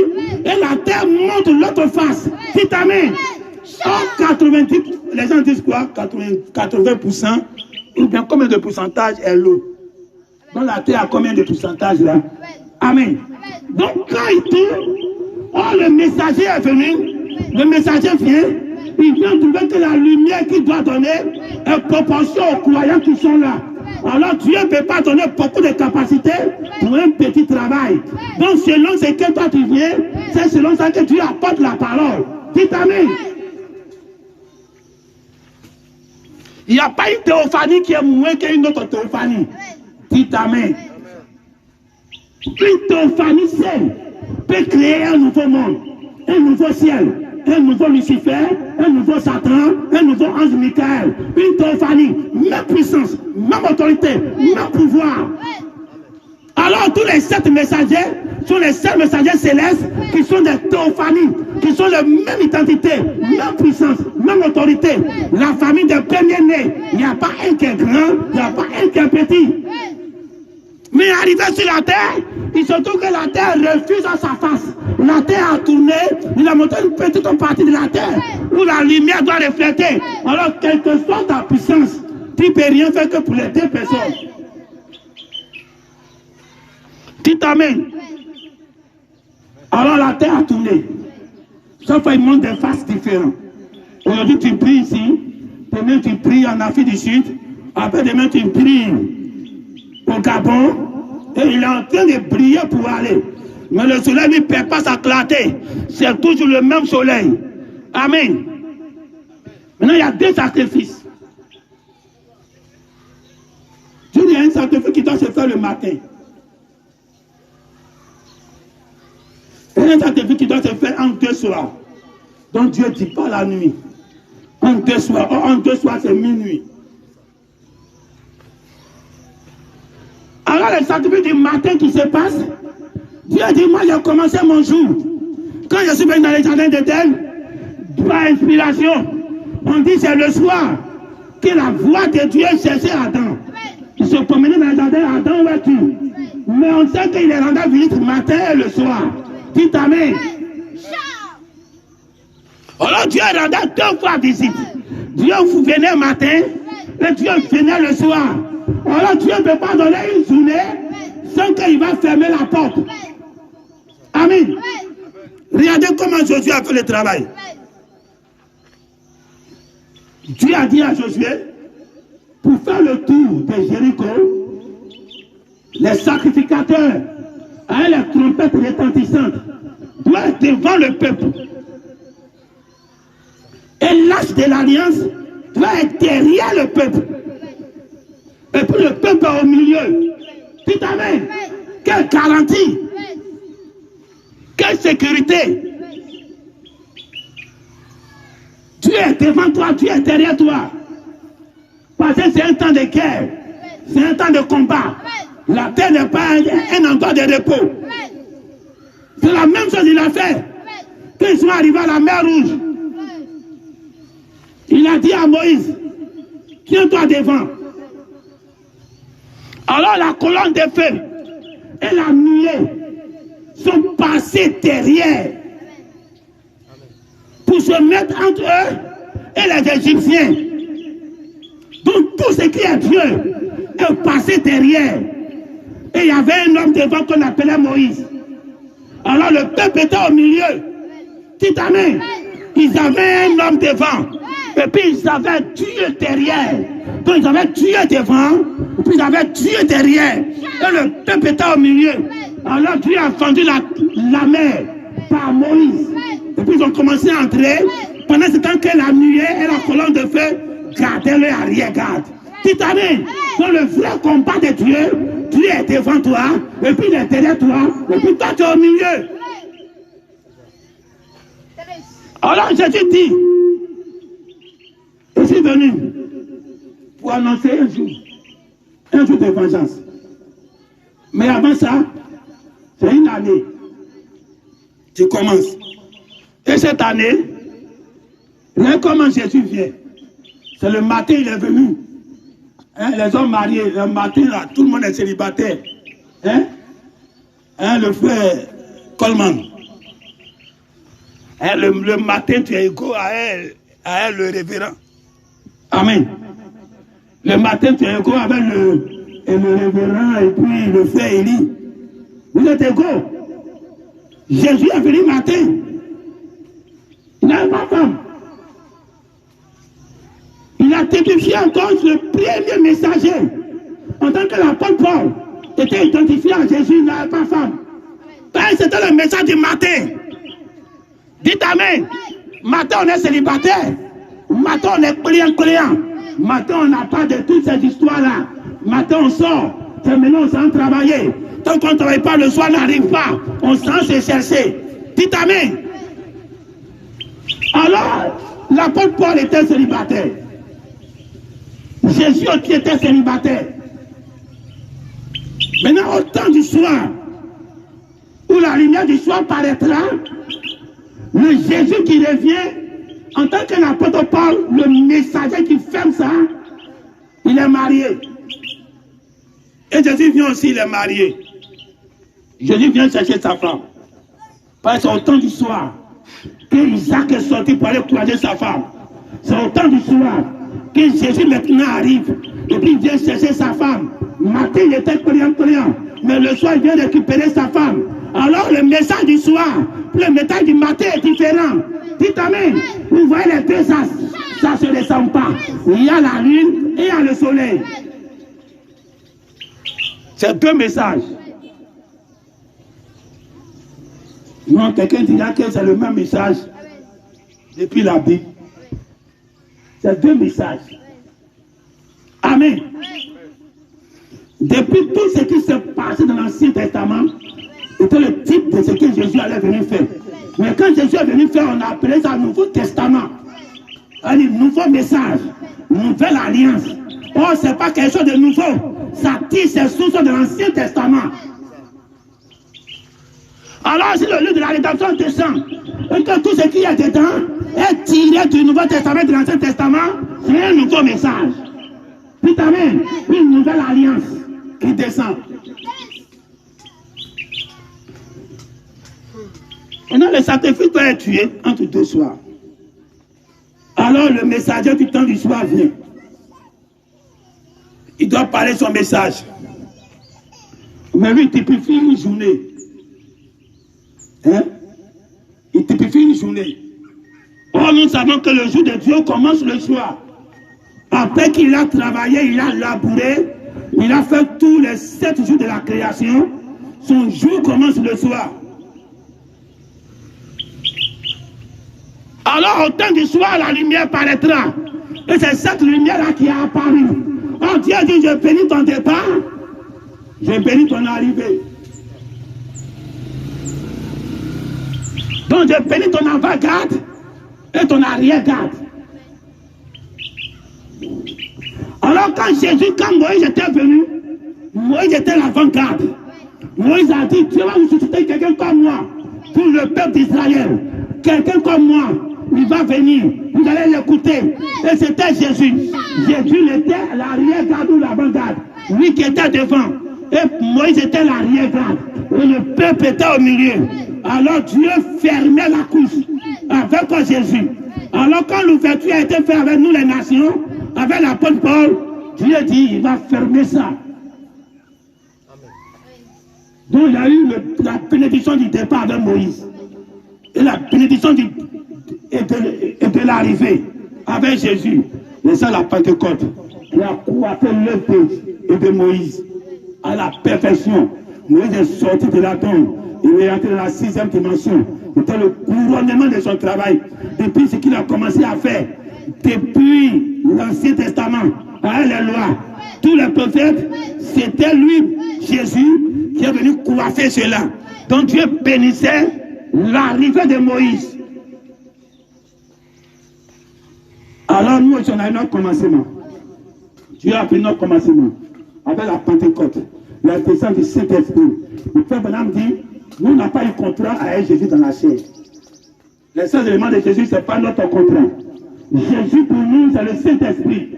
et la terre monte l'autre face. Dites amen. En 90, les gens disent quoi? 80%, ou bien combien de pourcentage est l'eau? Donc la terre a combien de pourcentage là? Amen. Donc quand il tourne, le messager est venu, le messager vient, il vient trouver que la lumière qu'il doit donner est proportion aux croyants qui sont là. Alors Dieu ne peut pas donner beaucoup de capacités pour un petit travail. Donc selon ce que toi tu viens, c'est selon ça que Dieu apporte la parole. Dites amen. Il n'y a pas une théophanie qui est moins qu'une autre théophanie. Dites amen. Une théophanie seule peut créer un nouveau monde, un nouveau ciel, un nouveau Lucifer, un nouveau Satan, un nouveau ange Michael. Une théophanie, même puissance, même autorité, même pouvoir. Alors tous les 7 messagers sont les 7 messagers célestes qui sont des théophanies, qui sont la même identité, même puissance, même autorité. La famille des premiers-nés, il n'y a pas un qui est grand, il n'y a pas un qui est petit. Mais arrivé sur la terre, il se trouve que la terre refuse à sa face. La terre a tourné, il a montré une petite partie de la terre où la lumière doit refléter. Alors, quelle que soit ta puissance, tu ne peux rien faire que pour les 2 personnes. Dites amen. Alors la terre a tourné. Sauf qu'il montre des faces différentes. Aujourd'hui tu pries ici, demain tu pries en Afrique du Sud, après demain tu pries au Gabon, et il est en train de briller pour aller. Mais le soleil ne perd pas sa clarté. C'est toujours le même soleil. Amen. Maintenant il y a 2 sacrifices. Il y a un sacrifice qui doit se faire le matin. Un sacrifice qui doit se faire en 2 soirs. Donc Dieu ne dit pas la nuit. En 2 soirs. Or, en 2 soirs, c'est minuit. Alors, le sacrifice du matin qui se passe, Dieu dit, moi j'ai commencé mon jour. Quand je suis venu dans les jardins d'Éden, par inspiration, on dit c'est le soir que la voix de Dieu cherchait Adam. Il se promenait dans les jardins, Adam, où es-tu? Mais on sait qu'il est rendu visite le matin et le soir. Dites amen. Alors Dieu rendait 2 fois visite. Dieu vous venait le matin et Dieu venait le soir. Alors Dieu ne peut pas donner une journée sans qu'il va fermer la porte. Amen. Regardez comment Josué a fait le travail. Dieu a dit à Josué, pour faire le tour de Jéricho, les sacrificateurs, avec les trompettes retentissantes, doivent être devant le peuple. Et l'arche de l'alliance doit être derrière le peuple. Et puis le peuple au milieu. Tout à fait. Quelle garantie. Quelle sécurité. Dieu est devant toi, Dieu est derrière toi. Parce que c'est un temps de guerre. C'est un temps de combat. La terre n'est pas un endroit de repos. C'est la même chose qu'il a fait. Quand ils sont arrivés à la mer Rouge, il a dit à Moïse, tiens-toi devant. Alors la colonne de feu et la nuée sont passées derrière pour se mettre entre eux et les Égyptiens. Donc tout ce qui est Dieu est passé derrière. Et il y avait un homme devant qu'on appelait Moïse. Alors le peuple était au milieu. Dites amen. Ils avaient un homme devant. Et puis ils avaient Dieu derrière. Donc ils avaient Dieu devant. Et puis ils avaient Dieu derrière. Et le peuple était au milieu. Alors Dieu a fendu la mer par Moïse. Et puis ils ont commencé à entrer. Pendant ce temps que la nuée et la colonne de feu gardaient leur arrière-garde. Dites amen. Dans le vrai combat de Dieu, Dieu est devant toi. Et puis il est derrière toi. Et puis toi tu es au milieu. Alors Jésus dit, je suis venu pour annoncer un jour de vengeance. Mais avant ça, c'est une année qui commence. Et cette année, rien comment Jésus vient. C'est le matin, il est venu. Hein, les hommes mariés, le matin, là, tout le monde est célibataire. Le frère Coleman. Le matin, tu es égaux à elle, le révérend. Amen. Le matin, tu es égaux avec le révérend et puis le frère Élie. Vous êtes égaux. Jésus est venu matin. Il n'avait pas femme. Il a typifié encore le premier messager. En tant que l'apôtre Paul était identifié à Jésus, il n'avait pas femme. C'était le message du matin. Dites amen. Matin, on est célibataire. Matin, on est client. Matin, on n'a pas de toutes ces histoires-là. Matin, on sort. Terminé, on s'en travailler. Tant qu'on ne travaille pas, le soir n'arrive pas. On s'en se chercher. Dites amen. Alors, l'apôtre Paul était célibataire. Jésus aussi était célibataire. Maintenant, au temps du soir, où la lumière du soir paraîtra, le Jésus qui revient, en tant que l'apôtre Paul, le messager qui ferme ça, il est marié. Et Jésus vient aussi, il est marié. Jésus vient chercher sa femme. Parce que c'est au temps du soir que Isaac est sorti pour aller croiser sa femme. C'est au temps du soir que Jésus maintenant arrive. Et puis il vient chercher sa femme. Matin, il était client. Mais le soir, il vient récupérer sa femme. Alors le message du soir, le message du matin est différent. Dites amen. Vous voyez les deux, ça ne se ressemble pas. Il y a la lune et il y a le soleil. C'est deux messages. Non, quelqu'un dira que c'est le même message depuis la Bible. C'est deux messages. Amen. Depuis tout ce qui s'est passé dans l'Ancien Testament, c'était le type de ce que Jésus allait venir faire. Mais quand Jésus est venu faire, on a appelé ça Nouveau Testament. Un nouveau message, nouvelle alliance. Oh, ce n'est pas quelque chose de nouveau. Ça tire ses sources de l'Ancien Testament. Alors, si le lieu de la rédemption descend, et que tout ce qui est dedans est tiré du Nouveau Testament et de l'Ancien Testament, c'est un nouveau message. Puis, amen, une nouvelle alliance qui descend. Maintenant, le sacrifice doit être tué entre deux soirs. Alors, le messager du temps du soir vient. Il doit parler son message. Mais lui, il typifie une journée. Il typifie une journée. Or, nous savons que le jour de Dieu commence le soir. Après qu'il a travaillé, il a labouré, il a fait tous les 7 jours de la création. Son jour commence le soir. Alors au temps du soir, la lumière paraîtra. Et c'est cette lumière-là qui a apparu. Oh, Dieu dit, je bénis ton départ, je bénis ton arrivée. Donc je bénis ton avant-garde et ton arrière-garde. Alors quand Moïse était venu, Moïse était l'avant-garde. Moïse a dit, Dieu va vous susciter quelqu'un comme moi pour le peuple d'Israël. Quelqu'un comme moi, il va venir, vous allez l'écouter. Et c'était Jésus. Jésus était l'arrière-garde ou l'avant-garde. Lui qui était devant. Et Moïse était l'arrière-garde. Et le peuple était au milieu. Alors Dieu fermait la couche avec Jésus. Alors quand l'ouverture a été faite avec nous les nations, avec l'apôtre Paul, Dieu dit, il va fermer ça. Donc il y a eu la bénédiction du départ avec Moïse. Et la bénédiction de l'arrivée avec Jésus. Et ça, la Pentecôte, qui a coiffé l'œuvre de Moïse à la perfection. Moïse est sorti de la tombe. Il est entré dans la 6e dimension. C'était le couronnement de son travail. Depuis ce qu'il a commencé à faire, depuis l'Ancien Testament, avec les lois, tous les prophètes, c'était lui, Jésus, qui est venu coiffer cela. Donc Dieu bénissait l'arrivée de Moïse. Alors nous, on a eu notre commencement. Dieu a pris notre commencement avec la Pentecôte, la puissance du Saint-Esprit. Le peuple dit, nous n'avons pas eu contrat avec Jésus dans la chair. Les seuls éléments de Jésus, ce n'est pas notre contrat. Jésus pour nous, c'est le Saint-Esprit.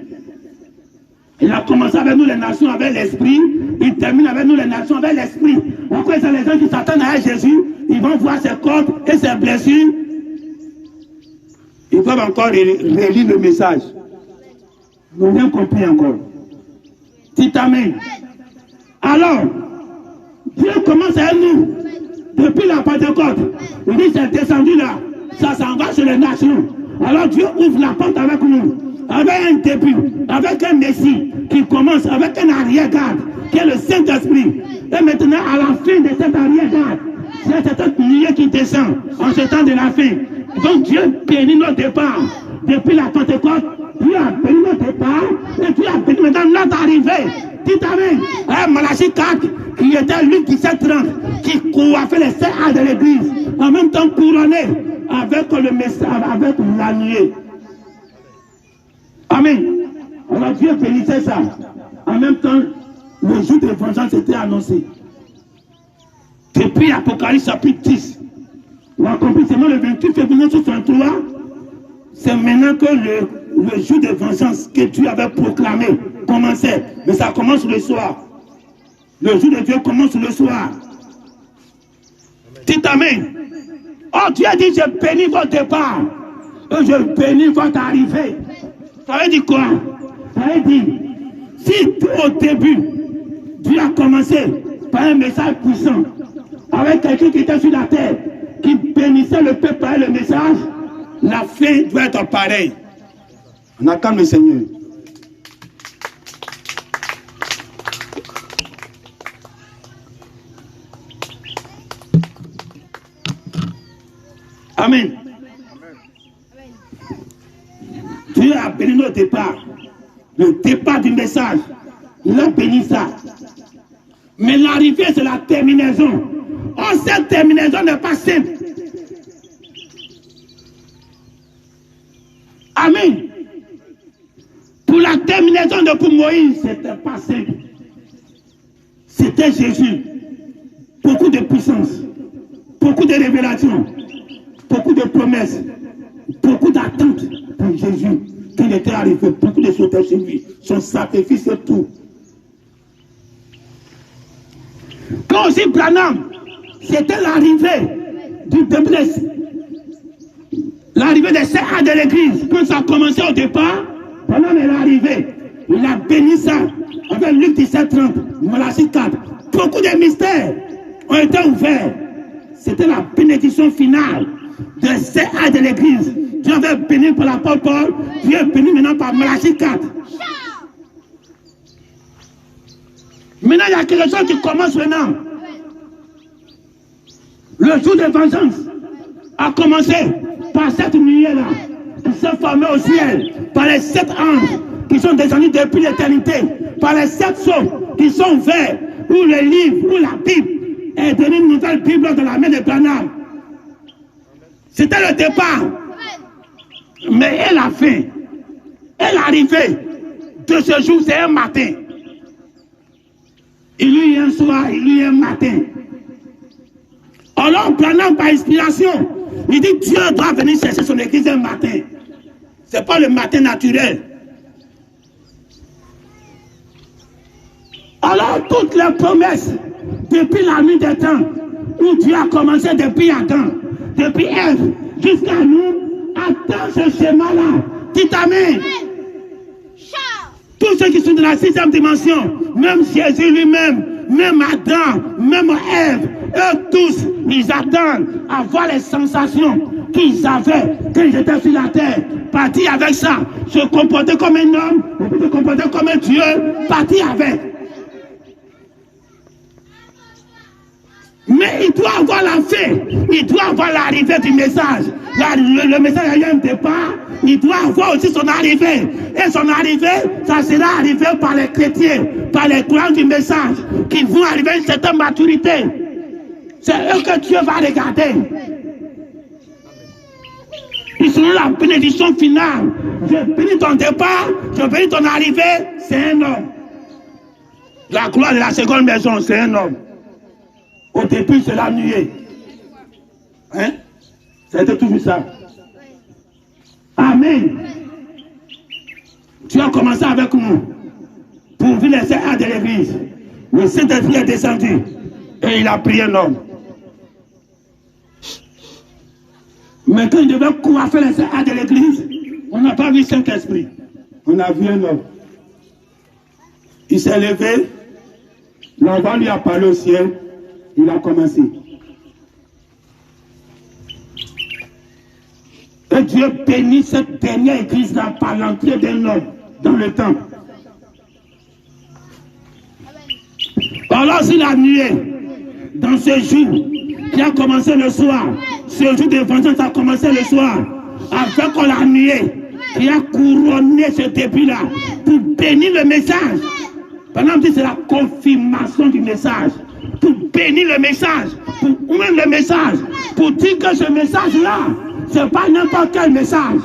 Il a commencé avec nous les nations avec l'Esprit, il termine avec nous les nations avec l'Esprit. Pourquoi c'est les gens qui s'attendent à Jésus, ils vont voir ses cordes et ses blessures. Ils doivent encore relire le message. Ils n'ont rien compris encore. Dites Amen. Alors, Dieu commence avec nous. Depuis la Pentecôte, il dit c'est descendu là. Ça s'en va sur les nations. Alors Dieu ouvre la porte avec nous. Avec un début, avec un Messie qui commence, avec un arrière-garde, qui est le Saint-Esprit. Et maintenant, à la fin de cet arrière-garde, c'est cette nuée qui descend en ce temps de la fin. Donc Dieu bénit notre départ. Depuis la Pentecôte, Dieu a béni notre départ et Dieu a béni maintenant notre arrivée. Dites Amen. Malachie 4, qui était Luc 17:30, qui coiffait les 7 ans de l'église, en même temps couronné avec le message, avec la nuée. Amen. Alors Dieu bénissait ça. En même temps, le jour de vengeance était annoncé. Depuis Apocalypse chapitre 10, l'accomplissement le 28 février 1963, c'est maintenant que le jour de vengeance que Dieu avait proclamé commençait. Mais ça commence le soir. Le jour de Dieu commence le soir. Dites Amen. Oh, Dieu a dit, je bénis votre départ. Et je bénis votre arrivée. Ça veut dire quoi? Ça veut dire, si au début, Dieu a commencé par un message puissant, avec quelqu'un qui était sur la terre, qui bénissait le peuple par le message, la fin doit être pareille. On attend le Seigneur. Amen. Dieu a béni notre départ. Le départ du message. Il a béni ça. Mais l'arrivée, c'est la terminaison. Oh, cette terminaison n'est pas simple. Amen. Pour la terminaison de pour Moïse, c'était pas simple. C'était Jésus. Beaucoup de puissance. Beaucoup de révélations. Beaucoup de promesses. Beaucoup d'attentes pour Jésus. Qu'il était arrivé. Beaucoup de choses sur lui. Son sacrifice et tout. Quand aussi Branham, c'était l'arrivée du début, l'arrivée des saints de l'église. Quand ça a commencé au départ, Branham est arrivé. Il a béni ça avec Luc 17:30, Malachie 4. Beaucoup de mystères ont été ouverts. C'était la bénédiction finale de ces âges de l'église. Dieu veut bénir par l'apôtre Paul, Dieu est béni maintenant par Malachie 4. Maintenant, il y a quelque chose qui commence maintenant. Le jour de vengeance a commencé par cette nuée-là, qui s'est formée au ciel, par les 7 anges qui sont descendus depuis l'éternité, par les 7 sceaux qui sont verts, où le livre, où la Bible est devenue une nouvelle Bible dans la main de Branham. C'était le départ. Mais elle a fait. Elle est arrivée de ce jour, c'est un matin. Il y a eu un soir, il y a eu un matin. Alors, Branham, par inspiration, il dit Dieu doit venir chercher son église un matin. Ce n'est pas le matin naturel. Alors, toutes les promesses, depuis la nuit des temps, où Dieu a commencé depuis Adam, depuis Ève, jusqu'à nous, attends ce schéma-là. Dites Amen. Tous ceux qui sont dans la 6e dimension, même Jésus lui-même, même Adam, même Ève, eux tous, ils attendent à voir les sensations qu'ils avaient quand ils étaient sur la terre. Partir avec ça, se comporter comme un homme, se comporter comme un Dieu, partir avec. Mais il doit avoir la fin, il doit avoir l'arrivée du message. Le message a eu un départ, il doit avoir aussi son arrivée. Et son arrivée, ça sera arrivé par les chrétiens, par les croyants du message, qui vont arriver à une certaine maturité. C'est eux que Dieu va regarder. Ils seront la bénédiction finale. Je bénis ton départ, je bénis ton arrivée, c'est un homme. La gloire de la seconde maison, c'est un homme. Au début, c'est la nuée. Hein? C'était toujours ça. Amen. Tu as commencé avec nous pour vivre les airs de l'église. Le Saint-Esprit est descendu et il a pris un homme. Mais quand il devait coiffer les airs de l'église, on n'a pas vu Saint-Esprit. On a vu un homme. Il s'est levé, l'enfant lui a parlé au ciel. Il a commencé. Et Dieu bénit cette dernière église-là par l'entrée d'un homme dans le temple. Alors, si la nuée, dans ce jour qui a commencé le soir, ce jour de vengeance a commencé le soir, avec la nuée qui a couronné ce début-là pour bénir le message. Pendant que c'est la confirmation du message. Pour bénir le message, pour ouvrir le message, pour dire que ce message-là, ce n'est pas n'importe quel message.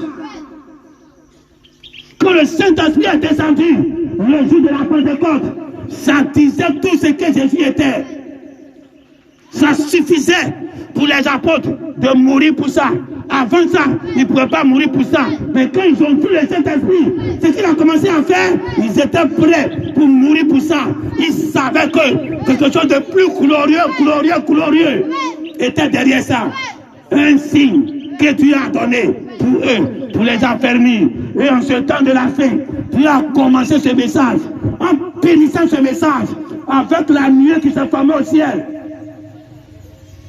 Quand le Saint-Esprit est descendu, le jour de la Pentecôte, ça disait tout ce que Jésus était. Ça suffisait pour les apôtres de mourir pour ça. Avant ça, ils ne pouvaient pas mourir pour ça. Mais quand ils ont vu le Saint-Esprit, ce qu'il a commencé à faire, ils étaient prêts pour mourir pour ça. Ils savaient que quelque chose de plus glorieux était derrière ça. Un signe que Dieu a donné pour eux, pour les affermir. Et en ce temps de la fin, Dieu a commencé ce message, en bénissant ce message, avec la nuée qui s'est formée au ciel.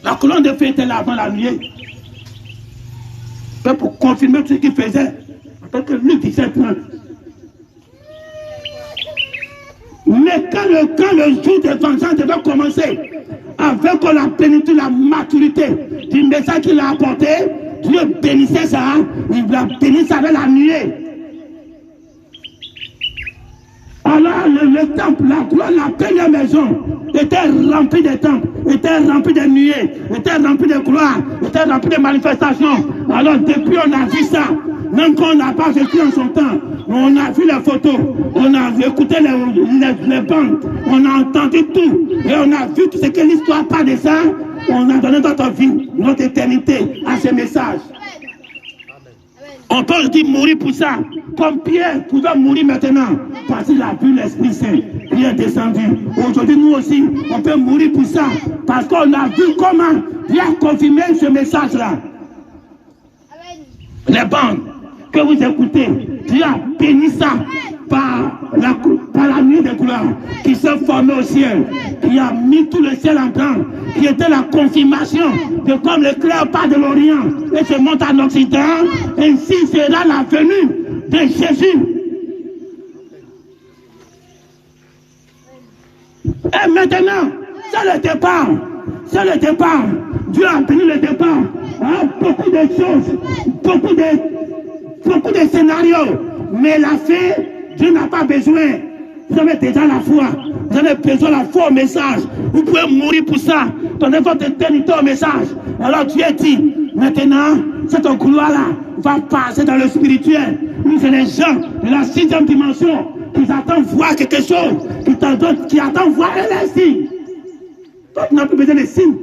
La colonne de feu était là avant la nuée. Pour confirmer ce qu'il faisait. Parce que Luc 17:30. Mais quand le jour de vengeance devait commencer, avec la plénitude, la maturité du message qu'il a apporté, Dieu bénissait ça, il l'a béni avec la nuée. Alors le temple, la première maison était remplie de temples, était remplie de nuées, était remplie de gloire, était remplie de manifestations. Alors depuis on a vu ça, même quand on n'a pas vécu en son temps, on a vu les photos, on a écouté les bandes, on a entendu tout, et on a vu tout ce que l'histoire parle de ça, on a donné notre vie, notre éternité à ce message. On peut aussi mourir pour ça, comme Pierre pouvait mourir maintenant, parce qu'il a vu l'Esprit Saint qui est descendu. Aujourd'hui, nous aussi, on peut mourir pour ça, parce qu'on a vu comment Dieu a confirmé ce message-là. Les bandes que vous écoutez, Dieu a béni ça par la nuit des couleurs qui s'est formée au ciel, qui a mis tout le ciel en blanc, qui était la confirmation de comme l'éclair part de l'Orient et se monte en Occident, ainsi sera la venue de Jésus. Et maintenant, c'est le départ. C'est le départ. Dieu a tenu le départ. Beaucoup de choses, beaucoup de scénarios. Mais la fin, Dieu n'a pas besoin. Vous avez déjà la foi. Vous avez besoin de la foi au message. Vous pouvez mourir pour ça. Donnez votre éternité au message. Alors Dieu dit, maintenant, cette couloir-là va passer dans le spirituel. Nous, c'est les gens de la 6e dimension qui attendent voir quelque chose, qui attendent voir un signe. Toi, tu n'as plus besoin de signes.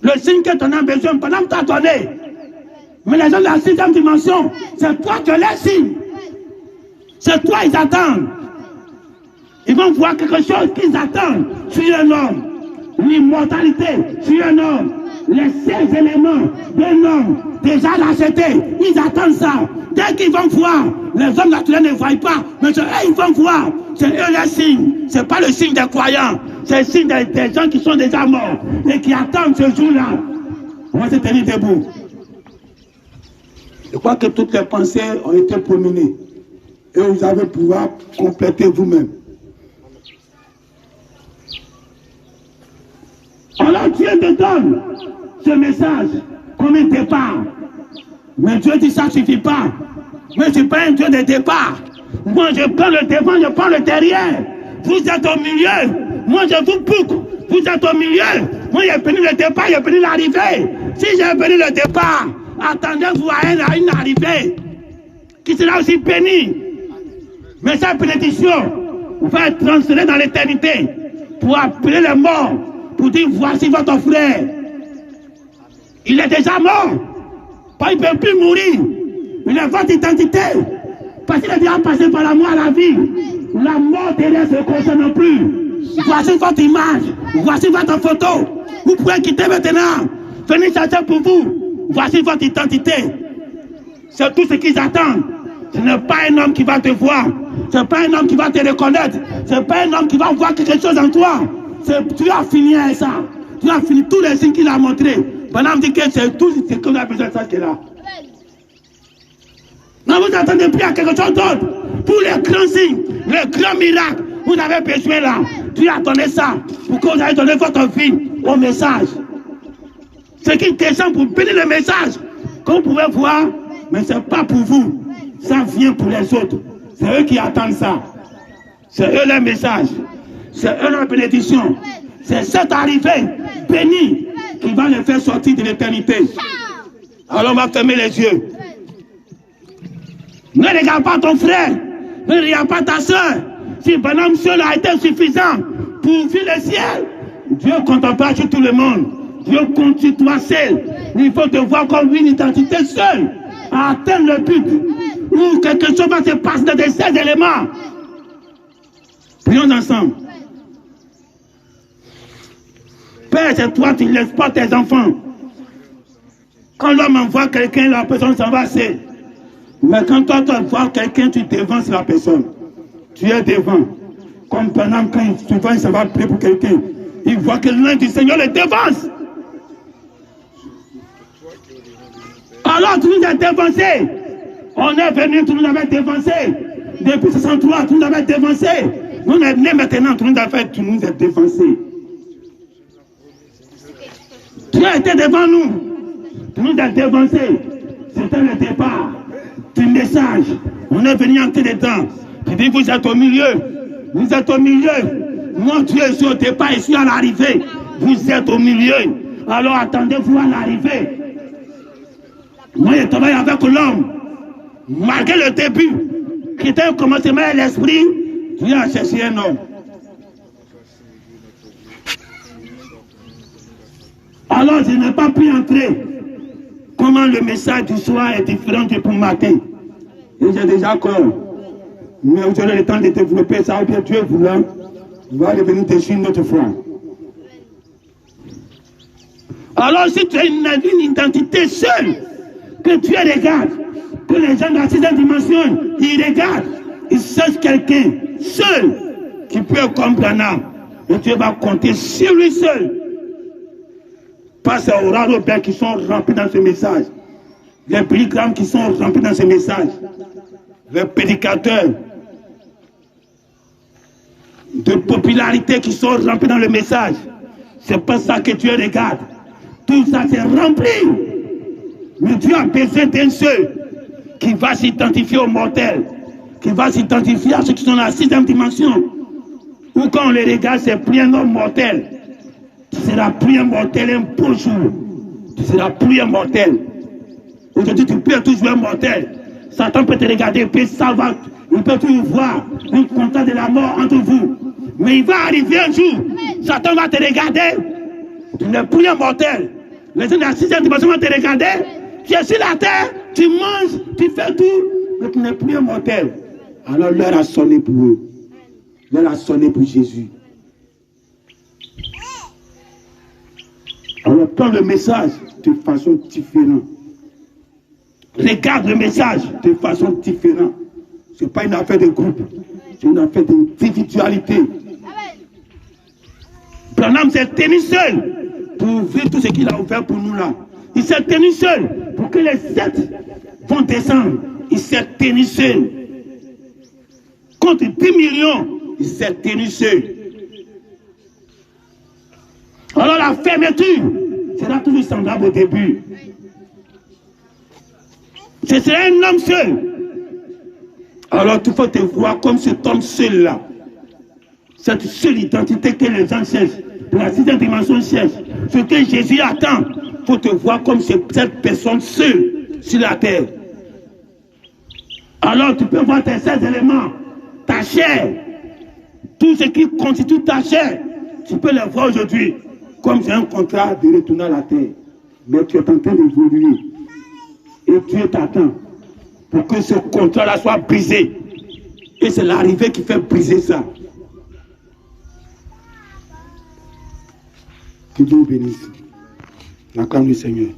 Le signe que tu en as besoin, pendant que tu as donné. Mais les gens de la 6e dimension, c'est toi qui les signes. C'est toi ils attendent. Ils vont voir quelque chose qu'ils attendent. Tu es un homme. L'immortalité, tu es un homme. Les 16 éléments d'un homme déjà l'acheté. Ils attendent ça. Dès qu'ils vont voir, les hommes naturels ne voient pas. Mais eux, ils vont voir. C'est eux les signes. Ce n'est pas le signe des croyants. C'est le signe des gens qui sont déjà morts. Et qui attendent ce jour-là. On va se tenir debout. Je crois que toutes les pensées ont été promenées. Et vous avez pouvoir compléter vous-même. Alors Dieu te donne ce message comme un départ. Mais Dieu dit ça ne suffit pas. Mais je ne suis pas un Dieu de départ. Moi je prends le devant, je prends le derrière. Vous êtes au milieu. Moi je vous boucle. Vous êtes au milieu. Moi j'ai béni le départ, j'ai béni l'arrivée. Si j'ai béni le départ, attendez-vous à une arrivée qui sera aussi bénie. Mais cette bénédiction va être transférée dans l'éternité pour appeler les morts, pour dire voici votre frère. Il est déjà mort. Il ne peut plus mourir. Il est votre identité. Parce qu'il est déjà passé par la mort à la vie. La mort derrière ne se concerne plus. Voici votre image. Voici votre photo. Vous pouvez quitter maintenant. Venez chercher pour vous. Voici votre identité. C'est tout ce qu'ils attendent. Ce n'est pas un homme qui va te voir. Ce n'est pas un homme qui va te reconnaître. Ce n'est pas un homme qui va voir quelque chose en toi. Tu as fini avec ça. Tu as fini tous les signes qu'il a montrés. Pendant dit que c'est tout ce qu'on a besoin de ça qui est là. Non, vous attendez plus à quelque chose d'autre. Tous les grands signes, les grands miracles, vous avez besoin là. Tu as donné ça pour que vous ayez donné votre vie au message. Ce qui descend pour bénir le message, comme vous pouvez voir, mais ce n'est pas pour vous. Ça vient pour les autres. C'est eux qui attendent ça. C'est eux le message. C'est eux la bénédiction. C'est cette arrivée bénie qui va les faire sortir de l'éternité. Alors on va fermer les yeux. Ne regarde pas ton frère. Ne regarde pas ta soeur. Si bonhomme seul a été suffisant pour vivre le ciel, Dieu ne compte pas sur tout le monde. Dieu compte sur toi seul. Il faut te voir comme une identité seule à atteindre le but. Ou quelque chose va se passer dans ces 16 éléments. Prions ensemble. Père, c'est toi, tu ne laisses pas tes enfants. Quand l'homme envoie quelqu'un, la personne s'en va seule. Mais quand toi, tu vois quelqu'un, tu devances la personne. Tu es devant. Comme pendant quand souvent il s'en va prier pour quelqu'un. Il voit que l'un du Seigneur le devance. Alors tu nous as dévancés. On est venu, tu nous avais dévancés. Depuis 63, tu nous avais dévancés. Nous on est nés maintenant, tu nous as dévancés. Tu as été devant nous. Tu nous as dévancés. C'était le départ du message. On est venu entrer dedans. Tu dis, vous êtes au milieu. Vous êtes au milieu. Moi, Dieu, je suis au départ, je suis à l'arrivée. Vous êtes au milieu. Alors attendez-vous à l'arrivée. Moi, je travaille avec l'homme. Malgré le début, qui était au commencement de l'esprit, Dieu a cherché un homme. Alors, je n'ai pas pu entrer. Comment le message du soir est différent du pour matin. Et j'ai déjà encore. Mais vous aurez le temps de développer ça, ou bien Dieu voulant, va revenir dessus une autre fois. Alors, si tu as une identité seule, que Dieu regarde, que les gens de la 6e dimension, ils regardent, ils cherchent quelqu'un seul qui peut comprendre. Et Dieu va compter sur lui seul. Pas ces orages qui sont remplis dans ce message. Les pilgrims qui sont remplis dans ce message. Les prédicateurs de popularité qui sont remplis dans le message. C'est pas ça que Dieu regarde. Tout ça c'est rempli. Mais Dieu a besoin d'un seul qui va s'identifier aux mortels, qui va s'identifier à ceux qui sont dans la 6e dimension. Ou quand on les regarde, c'est plus un homme mortel. Tu seras plus un mortel un beau jour. Tu seras plus un mortel. Aujourd'hui, tu peux toujours un mortel. Satan peut te regarder, il peut savoir, il peut toujours voir un contact de la mort entre vous. Mais il va arriver un jour, Satan va te regarder. Tu n'es plus un mortel. Les gens de la 6e dimension vont te regarder. Tu es sur la terre, tu manges, tu fais tout, mais tu n'es plus un mortel. Alors l'heure a sonné pour eux. L'heure a sonné pour Jésus. Alors prends le message de façon différente. Regarde le message de façon différente. Ce n'est pas une affaire de groupe, c'est une affaire d'individualité. Branham s'est tenu seul pour ouvrir tout ce qu'il a ouvert pour nous là. Il s'est tenu seul pour que les 7 vont descendre. Il s'est tenu seul. Contre 10 millions, il s'est tenu seul. Alors la fermeture sera toujours semblable au début. Ce serait un homme seul. Alors tu faut te voir comme cet homme seul là. Cette seule identité que les gens cherchent, la 6e dimension cherche. Ce que Jésus attend, il faut te voir comme cette personne seule sur la terre. Alors tu peux voir tes 16 éléments, ta chair, tout ce qui constitue ta chair, tu peux les voir aujourd'hui comme c'est un contrat de retourner à la terre. Mais tu es en train d'évoluer. Et Dieu t'attend pour que ce contrat-là soit brisé. Et c'est l'arrivée qui fait briser ça. Que Dieu bénisse. L'acclame du Seigneur.